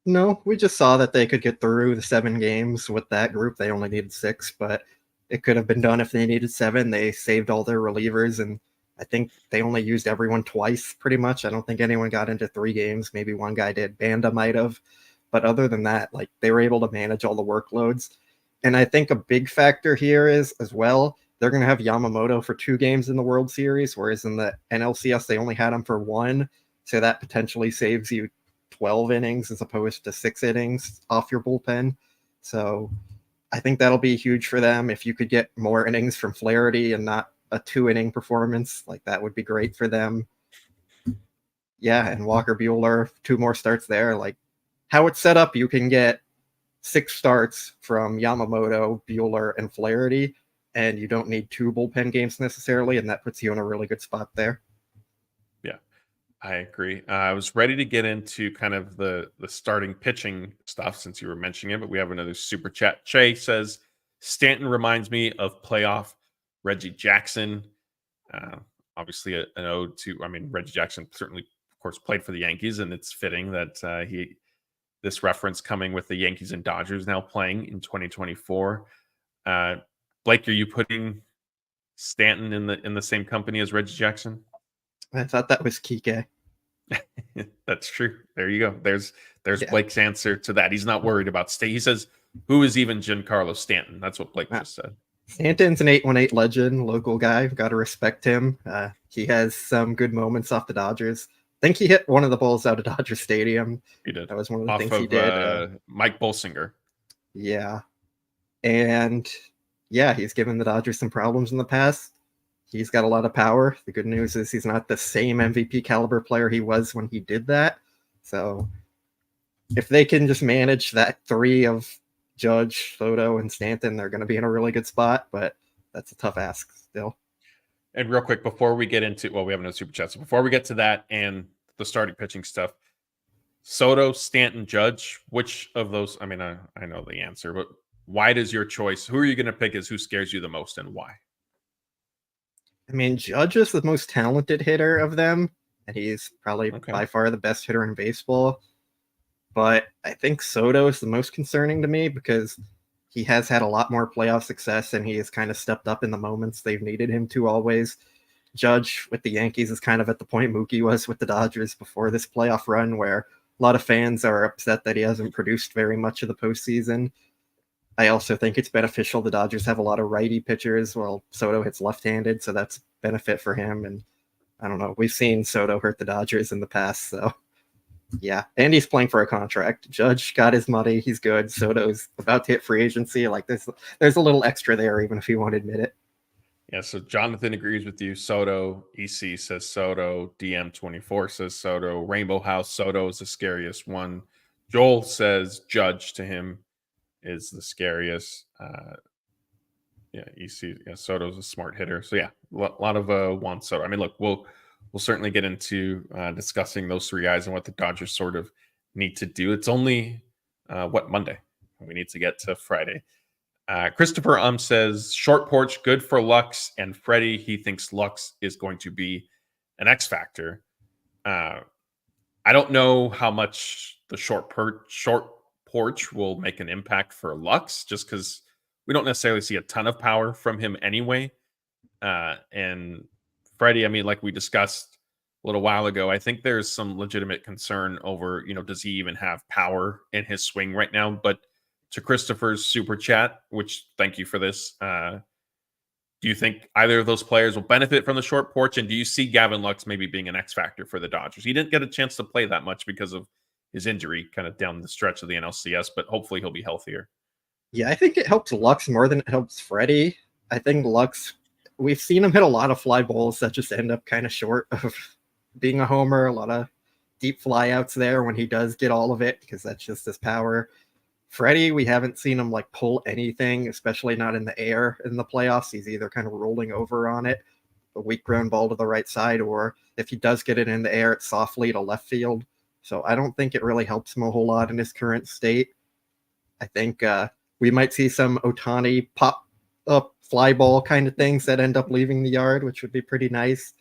No, we just saw that they could get through the 7 games with that group. They only needed 6, but it could have been done if they needed 7. They saved all their relievers, and I think they only used everyone twice, pretty much. I don't think anyone got into 3 games. Maybe one guy did. Banda might have. But other than that, like, they were able to manage all the workloads. And I think a big factor here is, as well, they're going to have Yamamoto for 2 games in the World Series, whereas in the NLCS, they only had him for 1. So that potentially saves you 12 innings as opposed to 6 innings off your bullpen. So I think that'll be huge for them. If you could get more innings from Flaherty and not a 2-inning performance, like, that would be great for them. Yeah, and Walker Buehler, 2 more starts there. Like, how it's set up, you can get 6 starts from Yamamoto, Buehler, and Flaherty, and you don't need 2 bullpen games necessarily, and that puts you in a really good spot there. Yeah, I agree. I was ready to get into kind of the starting pitching stuff since you were mentioning it, but we have another super chat. Che says, Stanton reminds me of playoff Reggie Jackson. Obviously an ode to, I mean, Reggie Jackson certainly, of course, played for the Yankees, and it's fitting that this reference coming with the Yankees and Dodgers now playing in 2024. Blake, are you putting Stanton in the same company as Reggie Jackson? I thought that was Kike. That's true. There you go. There's Blake's answer to that. He's not worried about He says, who is even Giancarlo Stanton? That's what Blake just said. Stanton's an 818 legend, local guy. Got to respect him. He has some good moments off the Dodgers. I think he hit one of the balls out of Dodger Stadium. He did. That was one of the things he did. Mike Bolsinger. Yeah. And yeah, he's given the Dodgers some problems in the past. He's got a lot of power. The good news is he's not the same MVP caliber player he was when he did that. So if they can just manage that 3 of Judge, Soto, and Stanton, they're going to be in a really good spot, but that's a tough ask still. And real quick, before we get into, we have no super chats. So before we get to that and the starting pitching stuff, Soto, Stanton, Judge, which of those, I mean, I know the answer, but why does your choice, who are you going to pick as who scares you the most and why? I mean, Judge is the most talented hitter of them, and he's probably by far the best hitter in baseball. But I think Soto is the most concerning to me because he has had a lot more playoff success, and he has kind of stepped up in the moments they've needed him to always. Judge with the Yankees is kind of at the point Mookie was with the Dodgers before this playoff run, where a lot of fans are upset that he hasn't produced very much of the postseason. I also think it's beneficial. The Dodgers have a lot of righty pitchers, while Soto hits left-handed, so that's a benefit for him. And I don't know, we've seen Soto hurt the Dodgers in the past, so yeah. And he's playing for a contract. Judge got his money. He's good. Soto's about to hit free agency. Like, there's a little extra there, even if he won't admit it. Yeah, so Jonathan agrees with you. Soto. EC says Soto. DM24 says Soto. Rainbow House, Soto is the scariest one. Joel says Judge to him is the scariest. EC. Yeah, Soto's a smart hitter. So yeah, a lot of one Soto. I mean, look, we'll certainly get into discussing those 3 guys and what the Dodgers sort of need to do. It's only Monday. We need to get to Friday. Christopher says short porch good for Lux and Freddie. He thinks Lux is going to be an X factor. I don't know how much the short porch will make an impact for Lux, just because we don't necessarily see a ton of power from him anyway. And Freddie, I mean, like we discussed a little while ago, I think there's some legitimate concern over, does he even have power in his swing right now? But to Christopher's super chat, which thank you for this, do you think either of those players will benefit from the short porch? And do you see Gavin Lux maybe being an X factor for the Dodgers? He didn't get a chance to play that much because of his injury kind of down the stretch of the NLCS, but hopefully he'll be healthier. Yeah, I think it helps Lux more than it helps Freddie. I think Lux, we've seen him hit a lot of fly balls that just end up kind of short of being a homer, a lot of deep flyouts there when he does get all of it, because that's just his power. Freddie, we haven't seen him pull anything, especially not in the air in the playoffs. He's either kind of rolling over on it a weak ground ball to the right side, or if he does get it in the air, it's softly to left field. So I don't think it really helps him a whole lot in his current state. I think we might see some Ohtani pop up fly ball kind of things that end up leaving the yard, which would be pretty nice.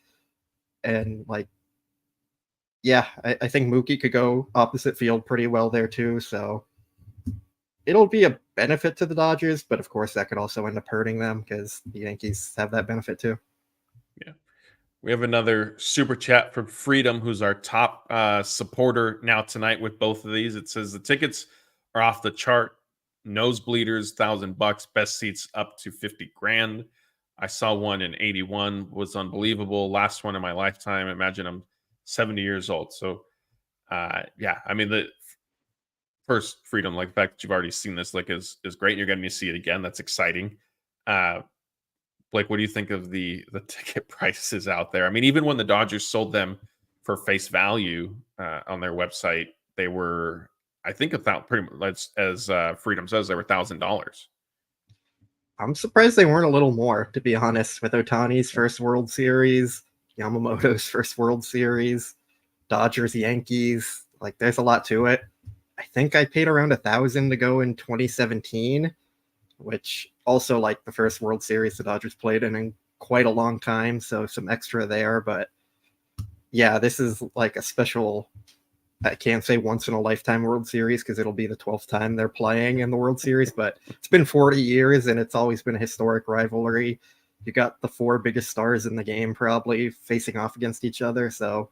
And like, yeah, I think Mookie could go opposite field pretty well there too. So it'll be a benefit to the Dodgers, but of course that could also end up hurting them because the Yankees have that benefit too. Yeah. We have another super chat from Freedom, who's our top supporter now tonight with both of these. It says the tickets are off the chart. Nosebleeders, $1,000. Best seats up to 50 grand. I saw one in 81, was unbelievable. Last one in my lifetime. Imagine I'm 70 years old. So, yeah, I mean, the first Freedom, like the fact that you've already seen this, like is great. And you're getting to see it again. That's exciting. Blake, what do you think of the ticket prices out there? I mean, even when the Dodgers sold them for face value on their website, they were, I think, pretty much as Freedom says, they were $1,000. I'm surprised they weren't a little more, to be honest, with Ohtani's first World Series, Yamamoto's first World Series, Dodgers, Yankees. Like, there's a lot to it. I think I paid around $1,000 to go in 2017, which also like the first World Series the Dodgers played in quite a long time, so some extra there. But yeah, this is like a special, I can't say once in a lifetime World Series because it'll be the 12th time they're playing in the World Series, but it's been 40 years and it's always been a historic rivalry. You got the four biggest stars in the game probably facing off against each other, so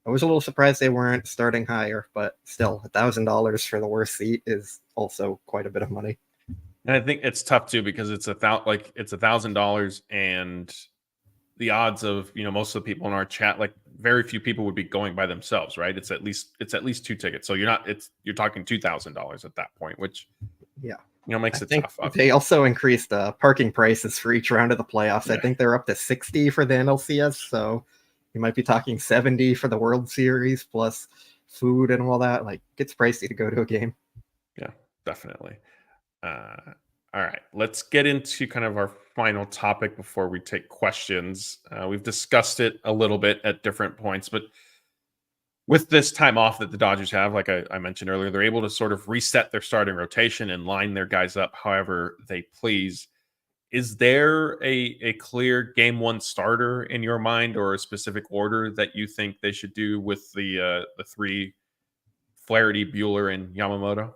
I was a little surprised they weren't starting higher, but still, $1,000 for the worst seat is also quite a bit of money. And I think it's tough too because it's $1,000, and the odds of most of the people in our chat, like very few people would be going by themselves, right? It's at least two tickets, so you're talking $2,000 at that point, which yeah, makes it tough. They also increased parking prices for each round of the playoffs. Yeah. I think they're up to 60 for the NLCS, so you might be talking 70 for the World Series plus food and all that. Like, it's pricey to go to a game. Yeah, definitely. All right, let's get into kind of our final topic before we take questions. We've discussed it a little bit at different points, but with this time off that the Dodgers have, like I mentioned earlier, they're able to sort of reset their starting rotation and line their guys up however they please. Is there a clear game one starter in your mind, or a specific order that you think they should do with the three, Flaherty, Buehler, and Yamamoto?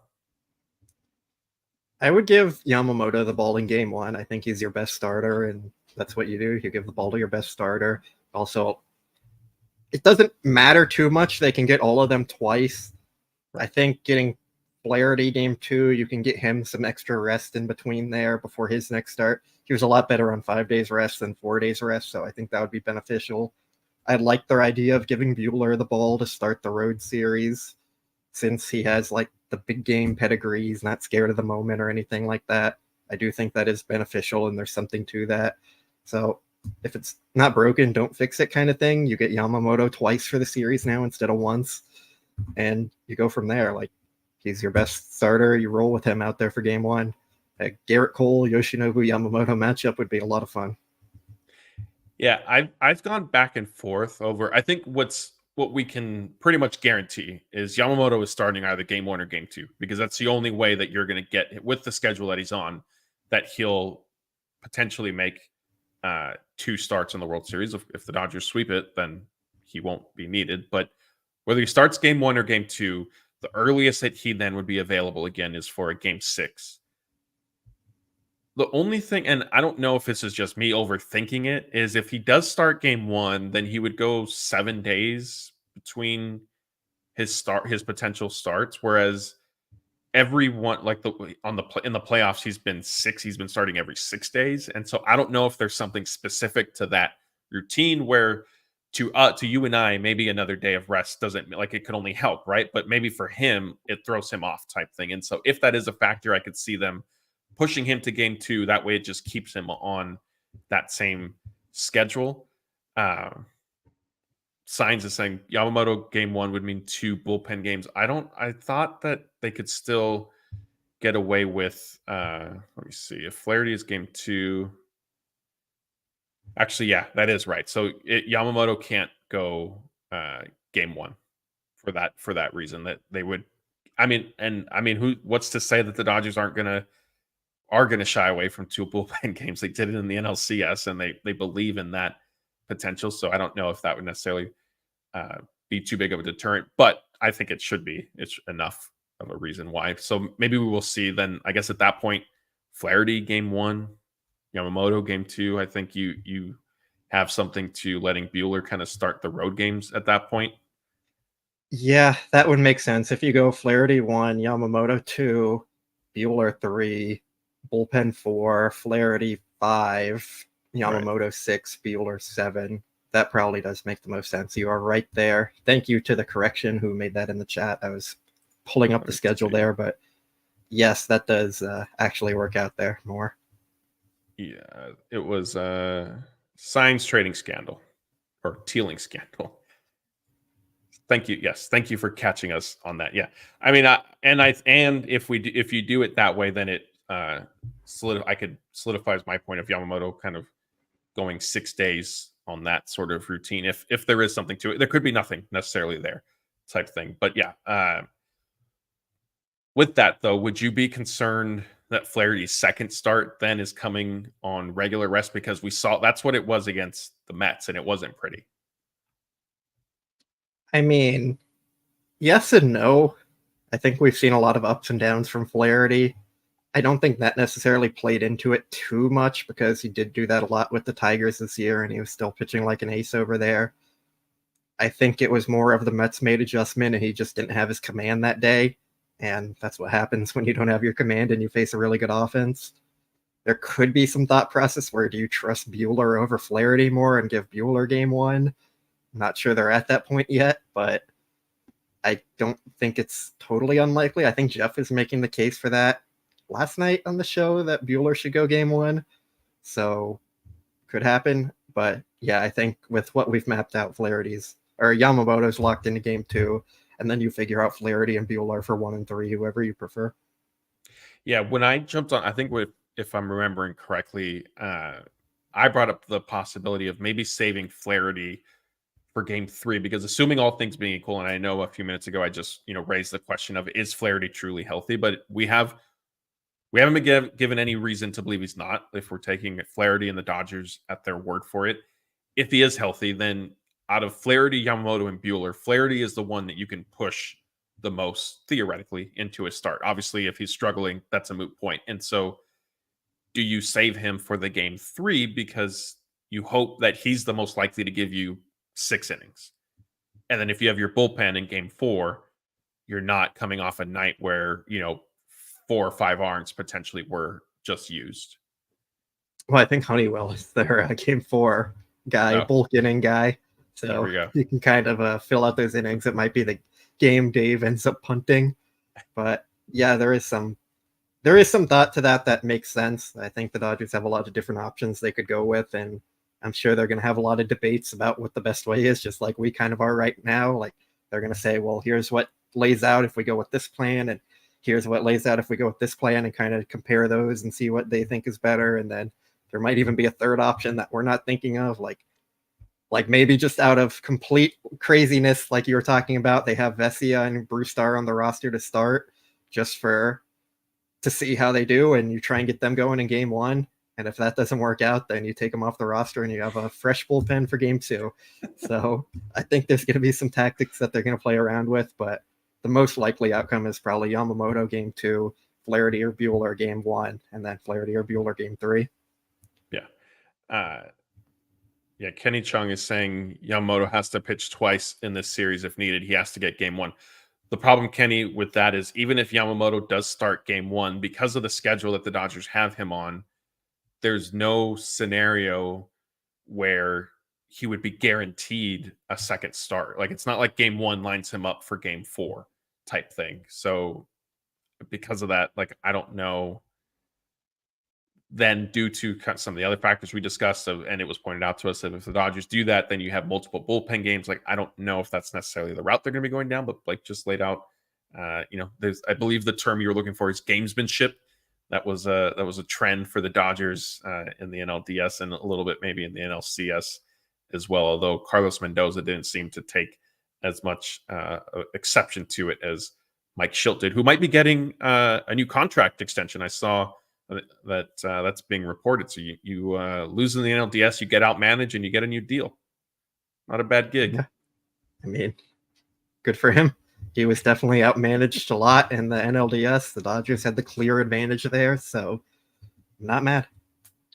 I would give Yamamoto the ball in game one. I think he's your best starter, and that's what you do. You give the ball to your best starter. Also, it doesn't matter too much. They can get all of them twice. I think getting Flaherty game two, you can get him some extra rest in between there before his next start. He was a lot better on 5 days rest than 4 days rest, so I think that would be beneficial. I like their idea of giving Buehler the ball to start the road series, since he has like the big game pedigree. He's not scared of the moment or anything like that. I do think that is beneficial, and there's something to that. So if it's not broken, don't fix it kind of thing. You get Yamamoto twice for the series now instead of once, and you go from there. Like, he's your best starter. You roll with him out there for game one. A Garrett Cole, Yoshinobu Yamamoto matchup would be a lot of fun. Yeah, I've gone back and forth over. I think what we can pretty much guarantee is Yamamoto is starting either game one or game two, because that's the only way that you're going to get, with the schedule that he's on, that he'll potentially make 2 starts in the World Series. If the Dodgers sweep it, then he won't be needed. But whether he starts game one or game two, the earliest that he then would be available again is for a game 6. The only thing, and I don't know if this is just me overthinking it, is if he does start game one, then he would go 7 days between his potential starts. Whereas everyone, like in the playoffs, he's been starting every 6 days. And so I don't know if there's something specific to that routine where to you and I, maybe another day of rest doesn't, like, it could only help, right? But maybe for him, it throws him off type thing. And so if that is a factor, I could see them pushing him to game 2. That way it just keeps him on that same schedule. Signs is saying Yamamoto game 1 would mean 2 bullpen games. I thought that they could still get away with, let me see, if Flaherty is game 2. Actually, yeah, that is right. So Yamamoto can't go game one for that reason that they would. I mean, what's to say that the Dodgers are gonna shy away from 2 bullpen games? They did it in the NLCS, and they believe in that potential. So I don't know if that would necessarily be too big of a deterrent, but I think it should be. It's enough of a reason why. So maybe we will see then. I guess at that point, Flaherty game one, Yamamoto game two. I think you have something to letting Buehler kind of start the road games at that point. Yeah, that would make sense. If you go Flaherty 1, Yamamoto 2, Buehler 3, Bullpen 4, Flaherty 5, Yamamoto Right. 6, Buehler 7. That probably does make the most sense. You are right there. Thank you to the correction who made that in the chat. I was pulling up the schedule there, but yes, that does actually work out there more. Yeah, it was signs trading scandal or tealing scandal. Thank you. Yes, thank you for catching us on that. Yeah, I mean, and if you do it that way, then it solidifies my point of Yamamoto kind of going 6 days on that sort of routine. If there is something to it, there could be nothing necessarily there, type thing. But yeah, with that though, would you be concerned that Flaherty's second start then is coming on regular rest, because we saw that's what it was against the Mets and it wasn't pretty? I mean, yes and no. I think we've seen a lot of ups and downs from Flaherty. I don't think that necessarily played into it too much because he did do that a lot with the Tigers this year and he was still pitching like an ace over there. I think it was more of the Mets made adjustment and he just didn't have his command that day. And that's what happens when you don't have your command and you face a really good offense. There could be some thought process where do you trust Buehler over Flaherty more and give Buehler game one? I'm not sure they're at that point yet, but I don't think it's totally unlikely. I think Jeff is making the case for that last night on the show that Buehler should go game one. So could happen. But yeah, I think with what we've mapped out, Flaherty's or Yamamoto's locked into game two, and then you figure out Flaherty and Buehler for 1 and 3, whoever you prefer. Yeah, when I jumped on, I think if I'm remembering correctly, I brought up the possibility of maybe saving Flaherty for game 3, because assuming all things being equal, and I know a few minutes ago I just raised the question of is Flaherty truly healthy, but we haven't been given any reason to believe he's not. If we're taking Flaherty and the Dodgers at their word for it, if he is healthy, then out of Flaherty, Yamamoto, and Buehler, Flaherty is the one that you can push the most theoretically into a start. Obviously, if he's struggling, that's a moot point. And so, do you save him for the game 3 because you hope that he's the most likely to give you 6 innings? And then if you have your bullpen in game 4, you're not coming off a night where 4 or 5 arms potentially were just used. Well, I think Honeywell is their game 4 guy, bulk inning guy. So you can kind of fill out those innings. It might be the game Dave ends up punting. But yeah, there is some thought to that makes sense. I think the Dodgers have a lot of different options they could go with, and I'm sure they're going to have a lot of debates about what the best way is, just like we kind of are right now. Like they're going to say, well, here's what lays out if we go with this plan, and here's what lays out if we go with this plan, and kind of compare those and see what they think is better. And then there might even be a third option that we're not thinking of, like maybe just out of complete craziness, like you were talking about, they have Vesia and Brusdar on the roster to start just to see how they do, and you try and get them going in game 1. And if that doesn't work out, then you take them off the roster and you have a fresh bullpen for game 2. So I think there's going to be some tactics that they're going to play around with, but the most likely outcome is probably Yamamoto game 2, Flaherty or Buehler game 1, and then Flaherty or Buehler game 3. Yeah. Yeah, Kenny Chung is saying Yamamoto has to pitch twice in this series if needed. He has to get game 1. The problem, Kenny, with that is even if Yamamoto does start game 1, because of the schedule that the Dodgers have him on, there's no scenario where he would be guaranteed a second start. Like it's not like game 1 lines him up for game 4 type thing. So because of that, like I don't know. Then due to some of the other factors we discussed, and it was pointed out to us that if the Dodgers do that, then you have multiple bullpen games. Like I don't know if that's necessarily the route they're going to be going down, but Blake just laid out, there's, I believe the term you were looking for is gamesmanship. that was a trend for the Dodgers in the NLDS and a little bit maybe in the NLCS as well. Although Carlos Mendoza didn't seem to take as much exception to it as Mike Schilt did, who might be getting a new contract extension. I saw that that's being reported. So you lose in the NLDS, you get outmanaged, and you get a new deal. Not a bad gig. Yeah. I mean, good for him. He was definitely outmanaged a lot in the NLDS. The Dodgers had the clear advantage there, so not mad.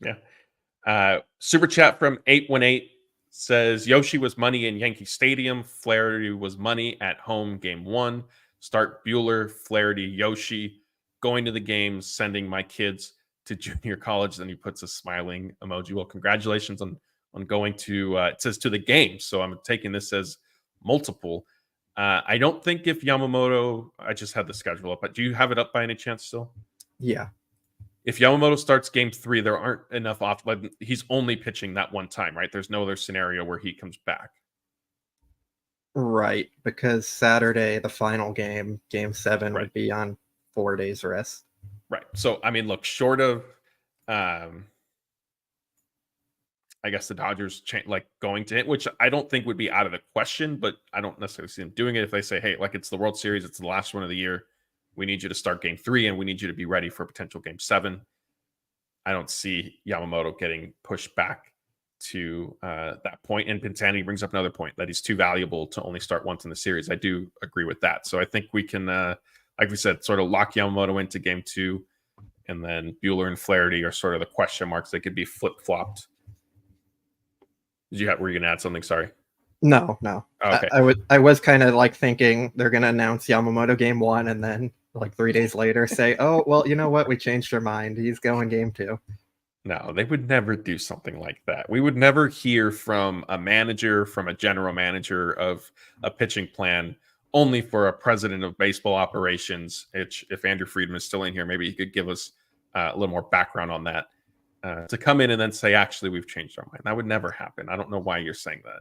Yeah. Super chat from 818 says Yoshi was money in Yankee Stadium. Flaherty was money at home game 1. Start Bueller, Flaherty, Yoshi. Going to the games, sending my kids to junior college. Then he puts a smiling emoji. Well, congratulations on going to, it says to the game. So I'm taking this as multiple. I don't think if Yamamoto, I just had the schedule up, but do you have it up by any chance still? Yeah. If Yamamoto starts game 3, there aren't enough off. Like, he's only pitching that one time, right? There's no other scenario where he comes back. Right, because Saturday, the final game, game 7, Right. would be on 4 days rest. Right. So, I mean, look, short of, I guess the Dodgers going to it, which I don't think would be out of the question, but I don't necessarily see them doing it if they say, hey, like it's the World Series, it's the last one of the year. We need you to start game 3 and we need you to be ready for potential game 7. I don't see Yamamoto getting pushed back to that point. And Pintani brings up another point that he's too valuable to only start once in the series. I do agree with that. So I think we can, like we said, sort of lock Yamamoto into game 2. And then Bueller and Flaherty are sort of the question marks. They could be flip-flopped. Were you going to add something? Sorry. No. Oh, okay. I was kind of like thinking they're going to announce Yamamoto game 1 and then like 3 days later say, oh, well, you know what? We changed our mind. He's going game 2. No, they would never do something like that. We would never hear from a manager, from a general manager of a pitching plan, only for a president of baseball operations. If Andrew Friedman is still in here, maybe he could give us a little more background on that. To come in and then say, actually, we've changed our mind. That would never happen. I don't know why you're saying that.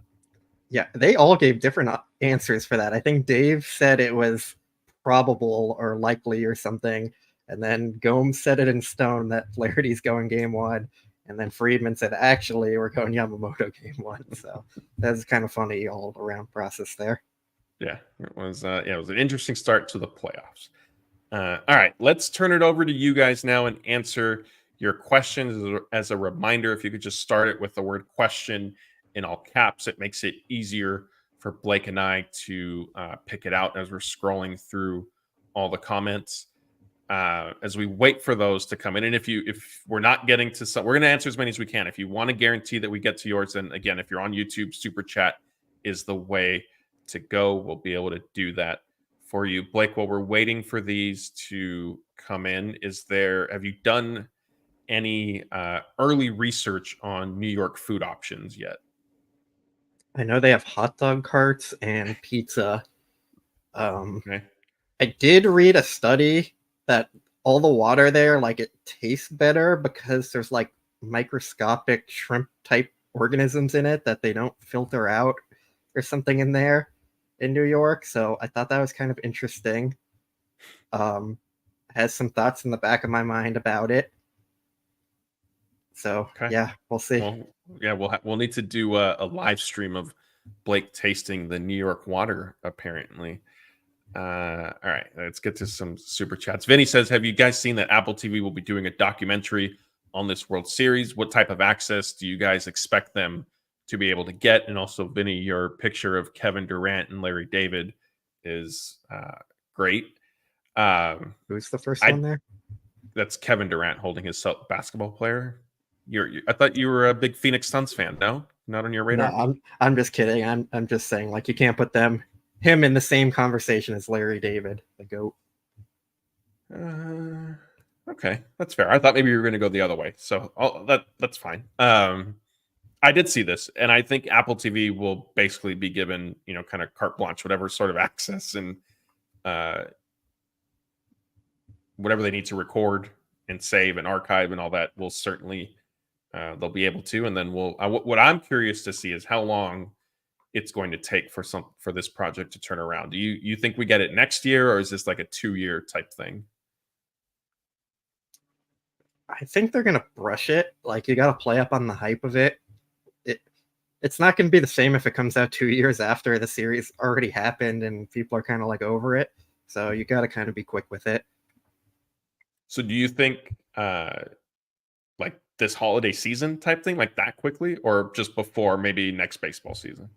Yeah, they all gave different answers for that. I think Dave said it was probable or likely or something. And then Gomes said it in stone that Flaherty's going game 1. And then Friedman said, actually, we're going Yamamoto game 1. So that's kind of funny all around process there. Yeah, it was an interesting start to the playoffs. All right, let's turn it over to you guys now and answer your questions. As a reminder, if you could just start it with the word question in all caps, it makes it easier for Blake and I to pick it out as we're scrolling through all the comments. As we wait for those to come in, and if we're not getting to some, we're going to answer as many as we can. If you want to guarantee that we get to yours, then again, if you're on YouTube, super chat is the way to go. We'll be able to do that for you. Blake, while we're waiting for these to come in, have you done any early research on New York food options yet? I know they have hot dog carts and pizza. Okay. I did read a study that all the water there, like, it tastes better because there's like microscopic shrimp type organisms in it that they don't filter out or something in there in New York. So I thought that was kind of interesting. Has some thoughts in the back of my mind about it. So okay. Yeah, we'll see. Well, yeah, we'll need to do a live stream of Blake tasting the New York water, apparently. All right, let's get to some super chats. Vinny says, have you guys seen that Apple TV will be doing a documentary on this World Series? What type of access do you guys expect them to be able to get? And also, Vinny, your picture of Kevin Durant and Larry David is great. Who's the first one there? That's Kevin Durant holding his basketball player. I thought you were a big Phoenix Suns fan. No, not on your radar. No, I'm just kidding. I'm just saying, like, you can't put him in the same conversation as Larry David, the GOAT. Okay, that's fair. I thought maybe you were going to go the other way, so that's fine. I did see this, and I think Apple TV will basically be given, kind of carte blanche, whatever sort of access and whatever they need to record and save and archive and all that will certainly they'll be able to. And then what I'm curious to see is how long it's going to take for this project to turn around. Do you think we get it next year, or is this like a 2-year type thing? I think they're gonna brush it. Like, you got to play up on the hype of it. It's not going to be the same if it comes out 2 years after the series already happened and people are kind of like over it. So you got to kind of be quick with it. So do you think like this holiday season type thing, like that quickly, or just before maybe next baseball season?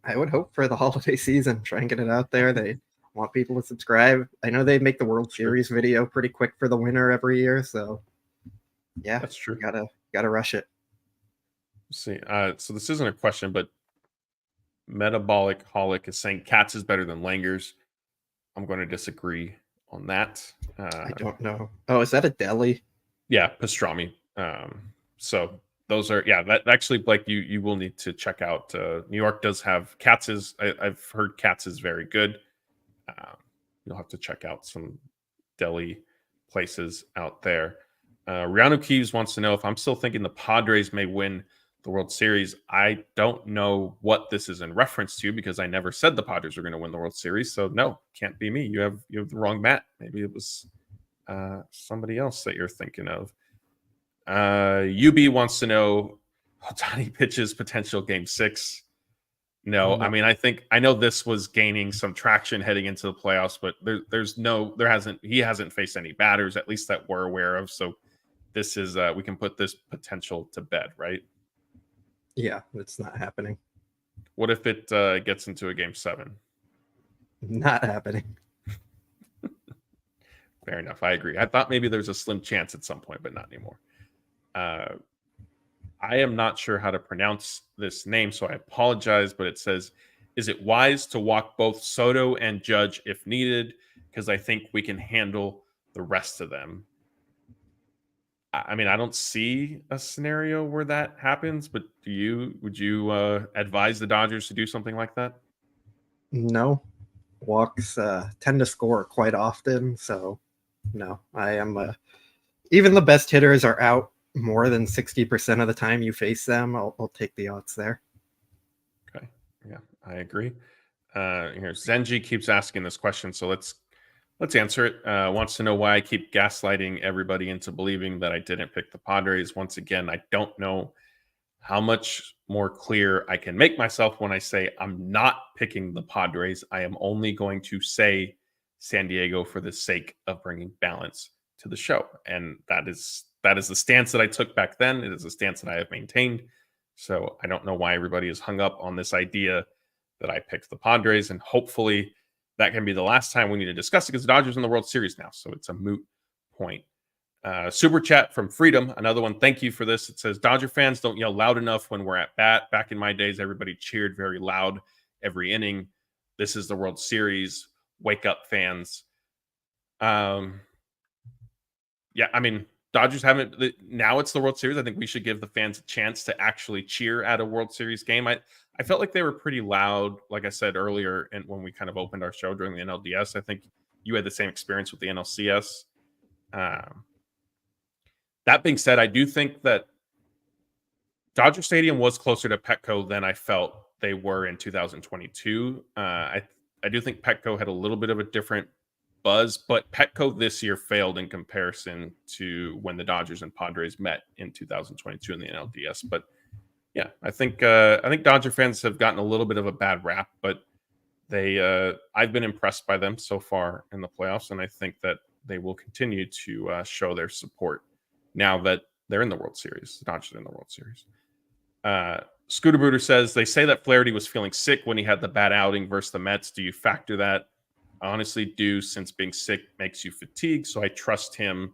I would hope for the holiday season, try and get it out there. They want people to subscribe. I know they make the World Series video pretty quick for the winner every year, so yeah, That's true. Gotta rush it. Let's see. So this isn't a question, but Metabolic Holic is saying Cats is better than Langers. I'm going to disagree on that. I don't know. Oh, is that a deli? Yeah, pastrami. So those are, yeah, that actually, Blake, you will need to check out. New York does have Katz's. I've heard Katz is very good. You'll have to check out some deli places out there. Rihanna Keeves wants to know if I'm still thinking the Padres may win the World Series. I don't know what this is in reference to because I never said the Padres were going to win the World Series. So no, can't be me. You have the wrong Matt. Maybe it was somebody else that you're thinking of. UB wants to know Ohtani pitches potential Game 6. No, I mean, I know this was gaining some traction heading into the playoffs, but he hasn't faced any batters, at least that we're aware of. So this is, we can put this potential to bed, right? Yeah, it's not happening. What if it gets into a Game 7? Not happening. Fair enough. I agree. I thought maybe there's a slim chance at some point, but not anymore. I am not sure how to pronounce this name, so I apologize, but it says, is it wise to walk both Soto and Judge if needed? Because I think we can handle the rest of them. I mean, I don't see a scenario where that happens, but would you advise the Dodgers to do something like that? No. Walks tend to score quite often, so no. I am even the best hitters are out more than 60% of the time you face them. I'll take the odds there. Okay. Yeah, I agree. Here, Zenji keeps asking this question, so let's answer it. Wants to know why I keep gaslighting everybody into believing that I didn't pick the Padres. Once again, I don't know how much more clear I can make myself when I say I'm not picking the Padres. I am only going to say San Diego for the sake of bringing balance to the show. And that is the stance that I took back then. It is a stance that I have maintained. So I don't know why everybody is hung up on this idea that I picked the Padres. And hopefully that can be the last time we need to discuss it because the Dodgers are in the World Series now. So it's a moot point. Super chat from Freedom. Another one. Thank you for this. It says, Dodger fans don't yell loud enough when we're at bat. Back in my days, everybody cheered very loud every inning. This is the World Series. Wake up, fans. Yeah, I mean, Dodgers haven't. Now it's the World Series. I think we should give the fans a chance to actually cheer at a World Series game. I felt like they were pretty loud, like I said earlier, and when we kind of opened our show during the NLDS. I think you had the same experience with the NLCS. That being said, I do think that Dodger Stadium was closer to Petco than I felt they were in 2022. I do think Petco had a little bit of a different buzz, but Petco this year failed in comparison to when the Dodgers and Padres met in 2022 in the NLDS. But yeah, I think Dodger fans have gotten a little bit of a bad rap, but I've been impressed by them so far in the playoffs, and I think that they will continue to show their support now that they're in the World Series. The Dodgers are in the World Series. Scooter Bruder says, they say that Flaherty was feeling sick when he had the bad outing versus the Mets. Do you factor that? I honestly do, since being sick makes you fatigued, so I trust him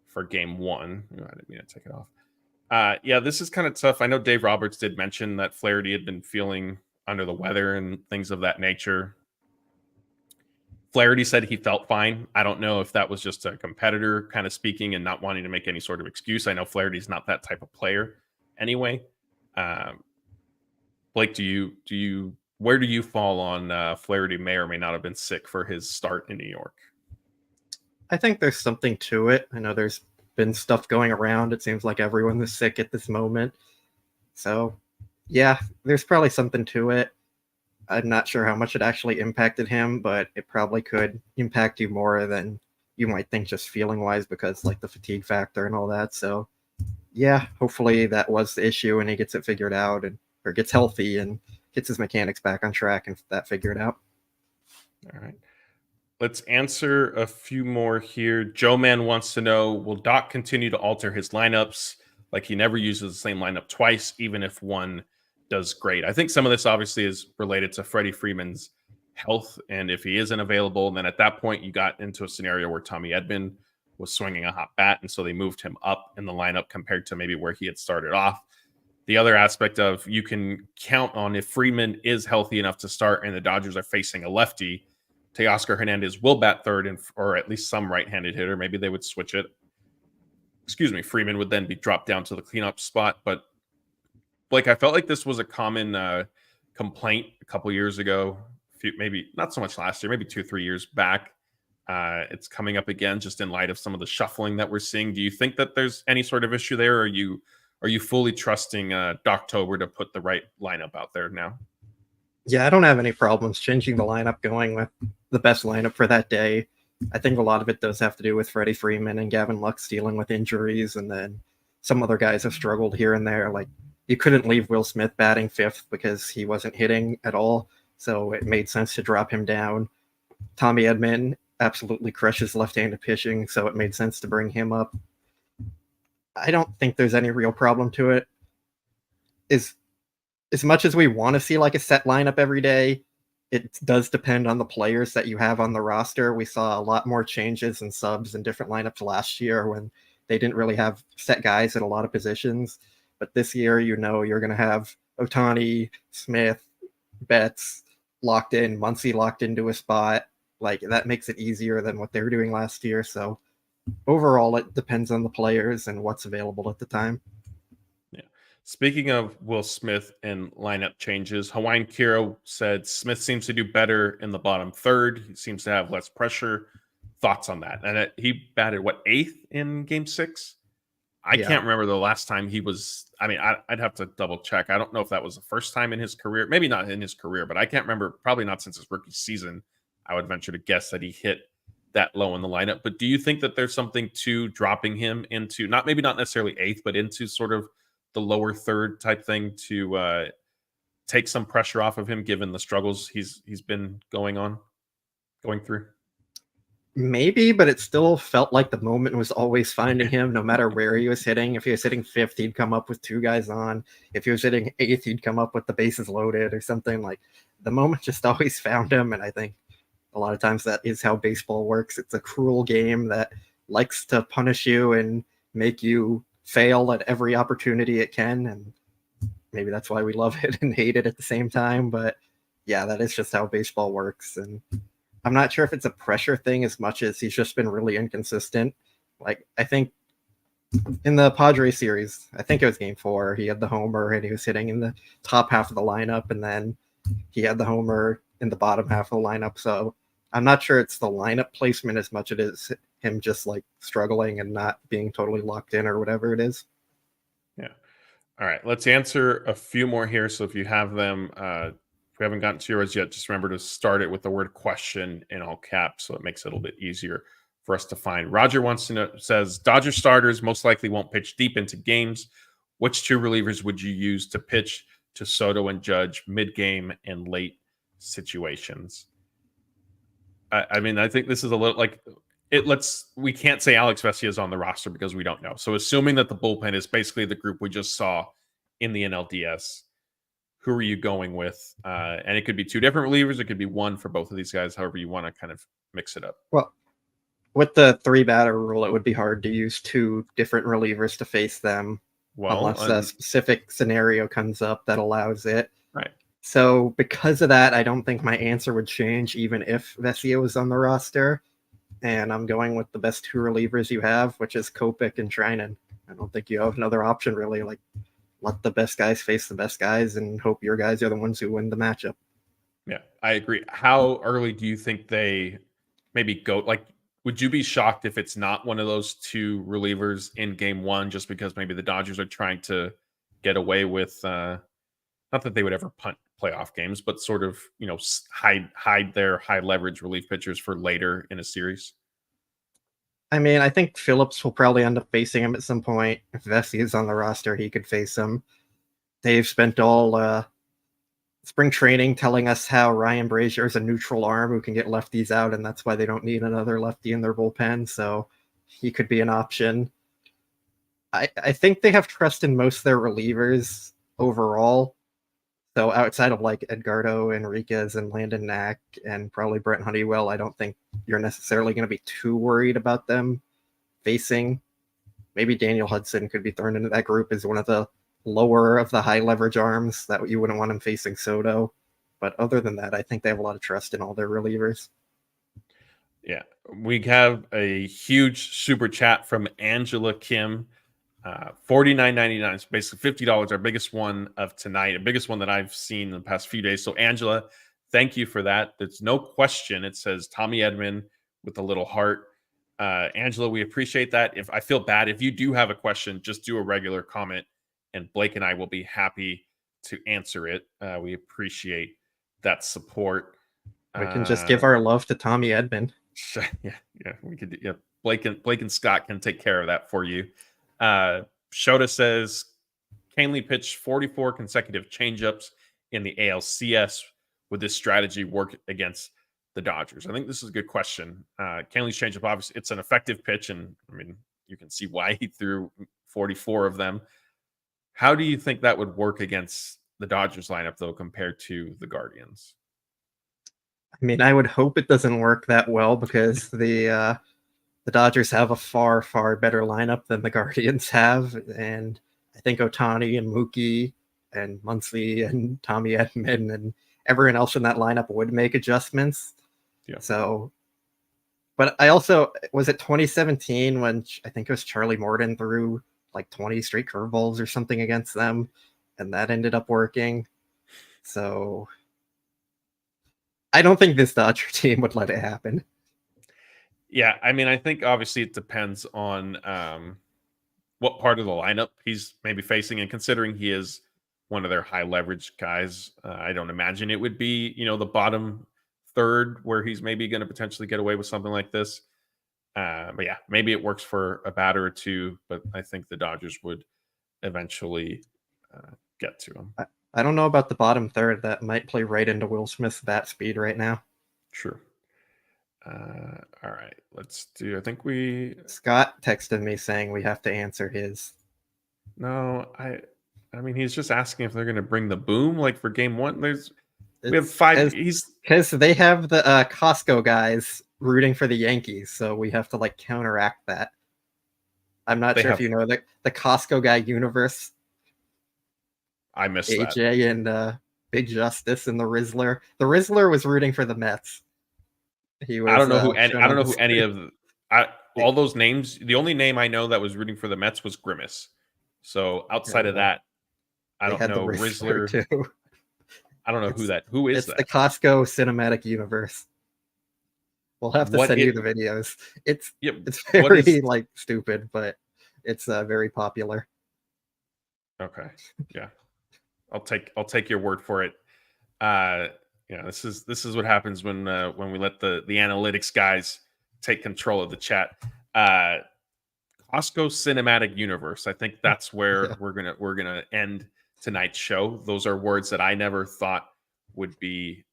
for Game 1. Oh, I didn't mean to take it off. Yeah, this is kind of tough. I know Dave Roberts did mention that Flaherty had been feeling under the weather and things of that nature. Flaherty said he felt fine. I don't know if that was just a competitor kind of speaking and not wanting to make any sort of excuse. I know Flaherty's not that type of player anyway. Blake, where do you fall on Flaherty may or may not have been sick for his start in New York? I think there's something to it. I know there's been stuff going around. It seems like everyone is sick at this moment. So, yeah, there's probably something to it. I'm not sure how much it actually impacted him, but it probably could impact you more than you might think just feeling wise because like the fatigue factor and all that. So yeah, hopefully that was the issue and he gets it figured out or gets healthy and gets his mechanics back on track and that figured out. All right. Let's answer a few more here. Joe Man wants to know, will Doc continue to alter his lineups? Like he never uses the same lineup twice, even if one does great. I think some of this obviously is related to Freddie Freeman's health. And if he isn't available, then at that point you got into a scenario where Tommy Edman was swinging a hot bat. And so they moved him up in the lineup compared to maybe where he had started off. The other aspect of you can count on if Freeman is healthy enough to start and the Dodgers are facing a lefty, Teoscar Hernandez will bat third, or at least some right-handed hitter. Maybe they would switch it. Excuse me. Freeman would then be dropped down to the cleanup spot. But Blake, I felt like this was a common complaint a couple years ago. Maybe not so much last year, maybe 2-3 years back. It's coming up again, just in light of some of the shuffling that we're seeing. Do you think that there's any sort of issue there? Or are you fully trusting Doctober to put the right lineup out there now? Yeah, I don't have any problems changing the lineup, going with the best lineup for that day. I think a lot of it does have to do with Freddie Freeman and Gavin Lux dealing with injuries, and then some other guys have struggled here and there. Like you couldn't leave Will Smith batting fifth because he wasn't hitting at all, so it made sense to drop him down. Tommy Edman absolutely crushes left-handed pitching, so it made sense to bring him up. I don't think there's any real problem to it. As much as we want to see like a set lineup every day, it does depend on the players that you have on the roster. We saw a lot more changes and subs and different lineups last year when they didn't really have set guys at a lot of positions. But this year, you're going to have Ohtani, Smith, Betts locked in, Muncy locked into a spot. Like that makes it easier than what they were doing last year. So overall, it depends on the players and what's available at the time. Speaking of Will Smith and lineup changes, Hawaiian Kiro said Smith seems to do better in the bottom third. He seems to have less pressure. Thoughts on that? And he batted, eighth in game 6? I can't remember the last time he was. I mean, I'd have to double check. I don't know if that was the first time in his career. Maybe not in his career, but I can't remember. Probably not since his rookie season. I would venture to guess that he hit that low in the lineup. But do you think that there's something to dropping him into, maybe not necessarily eighth, but into sort of the lower third type thing to take some pressure off of him, given the struggles he's been going through? Maybe, but it still felt like the moment was always finding him, no matter where he was hitting. If he was hitting fifth, he'd come up with 2 guys on. If he was hitting eighth, he'd come up with the bases loaded or something. Like the moment just always found him. And I think a lot of times that is how baseball works. It's a cruel game that likes to punish you and make you fail at every opportunity it can, and maybe that's why we love it and hate it at the same time. But yeah, that is just how baseball works, and I'm not sure if it's a pressure thing as much as he's just been really inconsistent. Like I think in the Padres series, I think it was game 4, he had the homer and he was hitting in the top half of the lineup, and then he had the homer in the bottom half of the lineup. So I'm not sure it's the lineup placement as much as it is him just like struggling and not being totally locked in or whatever it is. Yeah. All right. Let's answer a few more here. So if you have them, if we haven't gotten to yours yet, just remember to start it with the word question in all caps. So it makes it a little bit easier for us to find. Roger wants to know, says Dodger starters most likely won't pitch deep into games. Which 2 relievers would you use to pitch to Soto and Judge mid-game and late situations? I mean, I think this is a little like we can't say Alex Vesia is on the roster because we don't know. So assuming that the bullpen is basically the group we just saw in the NLDS, who are you going with? And it could be 2 different relievers. It could be 1 for both of these guys, however you want to kind of mix it up. Well, with the 3-batter rule, it would be hard to use 2 different relievers to face them unless a specific scenario comes up that allows it. Right. So because of that, I don't think my answer would change even if Vesia was on the roster. And I'm going with the best 2 relievers you have, which is Kopech and Treinen. I don't think you have another option, really. Like, let the best guys face the best guys and hope your guys are the ones who win the matchup. Yeah, I agree. How early do you think they maybe go? Like, would you be shocked if it's not one of those 2 relievers in game 1 just because maybe the Dodgers are trying to get away with, not that they would ever punt playoff games, but sort of, hide their high leverage relief pitchers for later in a series? I mean, I think Phillips will probably end up facing him at some point. If Vesia is on the roster, he could face him. They've spent all spring training telling us how Ryan Brazier is a neutral arm who can get lefties out, and that's why they don't need another lefty in their bullpen. So he could be an option. I think they have trust in most of their relievers overall. So outside of like Edgardo Enriquez and Landon Knack and probably Brent Honeywell, I don't think you're necessarily going to be too worried about them facing. Maybe Daniel Hudson could be thrown into that group as one of the lower of the high leverage arms that you wouldn't want him facing Soto. But other than that, I think they have a lot of trust in all their relievers. Yeah, we have a huge super chat from Angela Kim. $49.99, so basically $50, our biggest one of tonight, the biggest one that I've seen in the past few days. So Angela, thank you for that. There's no question. It says Tommy Edman with a little heart. Angela, we appreciate that. If I feel bad, if you do have a question, just do a regular comment and Blake and I will be happy to answer it. We appreciate that support. We can just give our love to Tommy Edman. Yeah, we could. Yeah, Blake and Scott can take care of that for you. Shota says Canley pitched 44 consecutive changeups in the ALCS. Would this strategy work against the Dodgers? I think this is a good question. Canley's changeup, obviously, it's an effective pitch, and I mean, you can see why he threw 44 of them. How do you think that would work against the Dodgers lineup, though, compared to the Guardians? I mean, I would hope it doesn't work that well because the Dodgers have a far, far better lineup than the Guardians have. And I think Ohtani and Mookie and Muncy and Tommy Edman and everyone else in that lineup would make adjustments. Yeah. So, but I also, was it 2017 when I think it was Charlie Morton threw like 20 straight curveballs or something against them, and that ended up working. So I don't think this Dodger team would let it happen. Yeah, I mean, I think obviously it depends on what part of the lineup he's maybe facing, and considering he is one of their high leverage guys, I don't imagine it would be, the bottom third where he's maybe going to potentially get away with something like this. But yeah, maybe it works for a batter or two, but I think the Dodgers would eventually get to him. I don't know about the bottom third. That might play right into Will Smith's bat speed right now. Sure. All right, let's do. Scott texted me saying we have to answer his. No, I mean, he's just asking if they're going to bring the boom like for game one. We have 5. Because they have the Costco guys rooting for the Yankees, so we have to like counteract that. I'm not sure if you know the Costco guy universe. I missed AJ that. And Big Justice and the Rizzler. The Rizzler was rooting for the Mets. He was, I don't know who any of all those names. The only name I know that was rooting for the Mets was Grimace. So outside of that, I don't know Rizzler. Too. I don't know who is that. It's the Costco cinematic universe. We'll have to send you the videos. It's very like stupid, but it's very popular. Okay, yeah, I'll take your word for it. This is what happens when we let the analytics guys take control of the chat. Costco cinematic universe. I think that's where we're gonna end tonight's show. Those are words that I never thought would be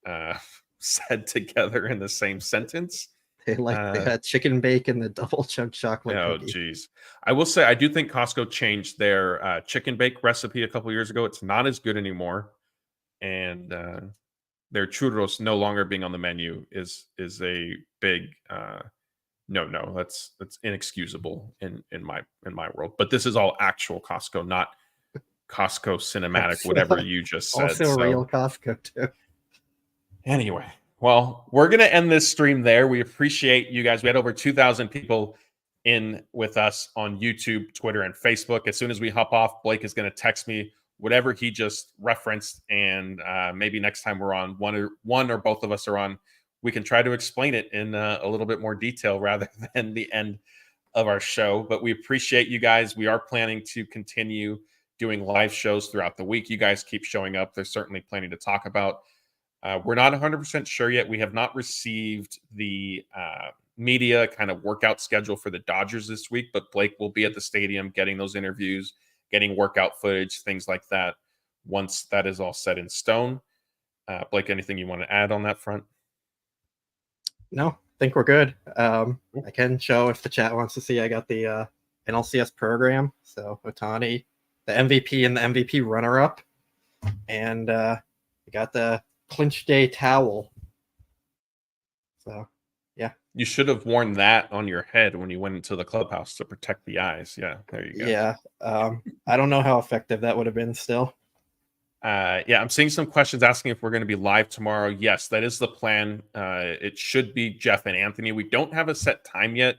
said together in the same sentence. They had chicken bacon, the double chunk chocolate cookie. Oh, geez. I will say, I do think Costco changed their chicken bake recipe a couple years ago. It's not as good anymore. And their churros no longer being on the menu is a big no. That's inexcusable in my world. But this is all actual Costco, not Costco cinematic, whatever you just said. Also real Costco too. Anyway, well, we're going to end this stream there. We appreciate you guys. We had over 2,000 people in with us on YouTube, Twitter, and Facebook. As soon as we hop off, Blake is going to text me whatever he just referenced, and maybe next time we're on, one or both of us are on, we can try to explain it in a little bit more detail rather than the end of our show. But we appreciate you guys. We are planning to continue doing live shows throughout the week. You guys keep showing up. There's certainly plenty to talk about. We're not 100% sure yet. We have not received the media kind of workout schedule for the Dodgers this week, but Blake will be at the stadium getting those interviews, getting workout footage, things like that, once that is all set in stone. Blake, anything you want to add on that front? No, I think we're good. I can show if the chat wants to see. I got the NLCS program. So Ohtani, the MVP and the MVP runner-up, and we got the clinch day towel. So, yeah. You should have worn that on your head when you went into the clubhouse to protect the eyes. Yeah, there you go. Yeah. I don't know how effective that would have been still. Yeah, I'm seeing some questions asking if we're going to be live tomorrow. Yes, that is the plan. It should be Jeff and Anthony. We don't have a set time yet.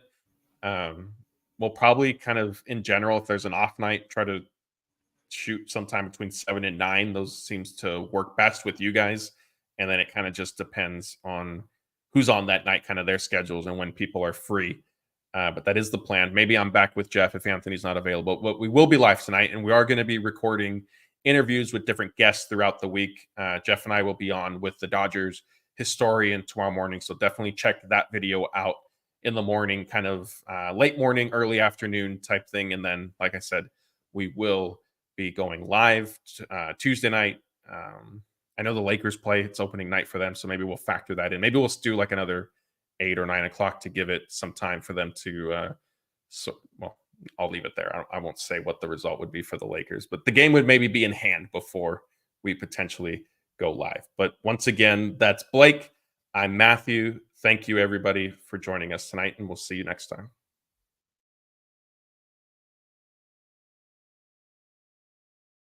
We'll probably kind of, in general, if there's an off night, try to shoot sometime between 7 and 9. Those seems to work best with you guys. And then it kind of just depends on who's on that night, kind of their schedules and when people are free. But that is the plan. Maybe I'm back with Jeff if Anthony's not available. But we will be live tonight, and we are going to be recording interviews with different guests throughout the week. Jeff and I will be on with the Dodgers historian tomorrow morning. So definitely check that video out in the morning, kind of late morning, early afternoon type thing. And then, like I said, we will be going live Tuesday night. I know the Lakers play. It's opening night for them. So maybe we'll factor that in. Maybe we'll do like another 8 or 9 o'clock to give it some time for them to, I'll leave it there. I won't say what the result would be for the Lakers, but the game would maybe be in hand before we potentially go live. But once again, that's Blake. I'm Matthew. Thank you, everybody, for joining us tonight, and we'll see you next time.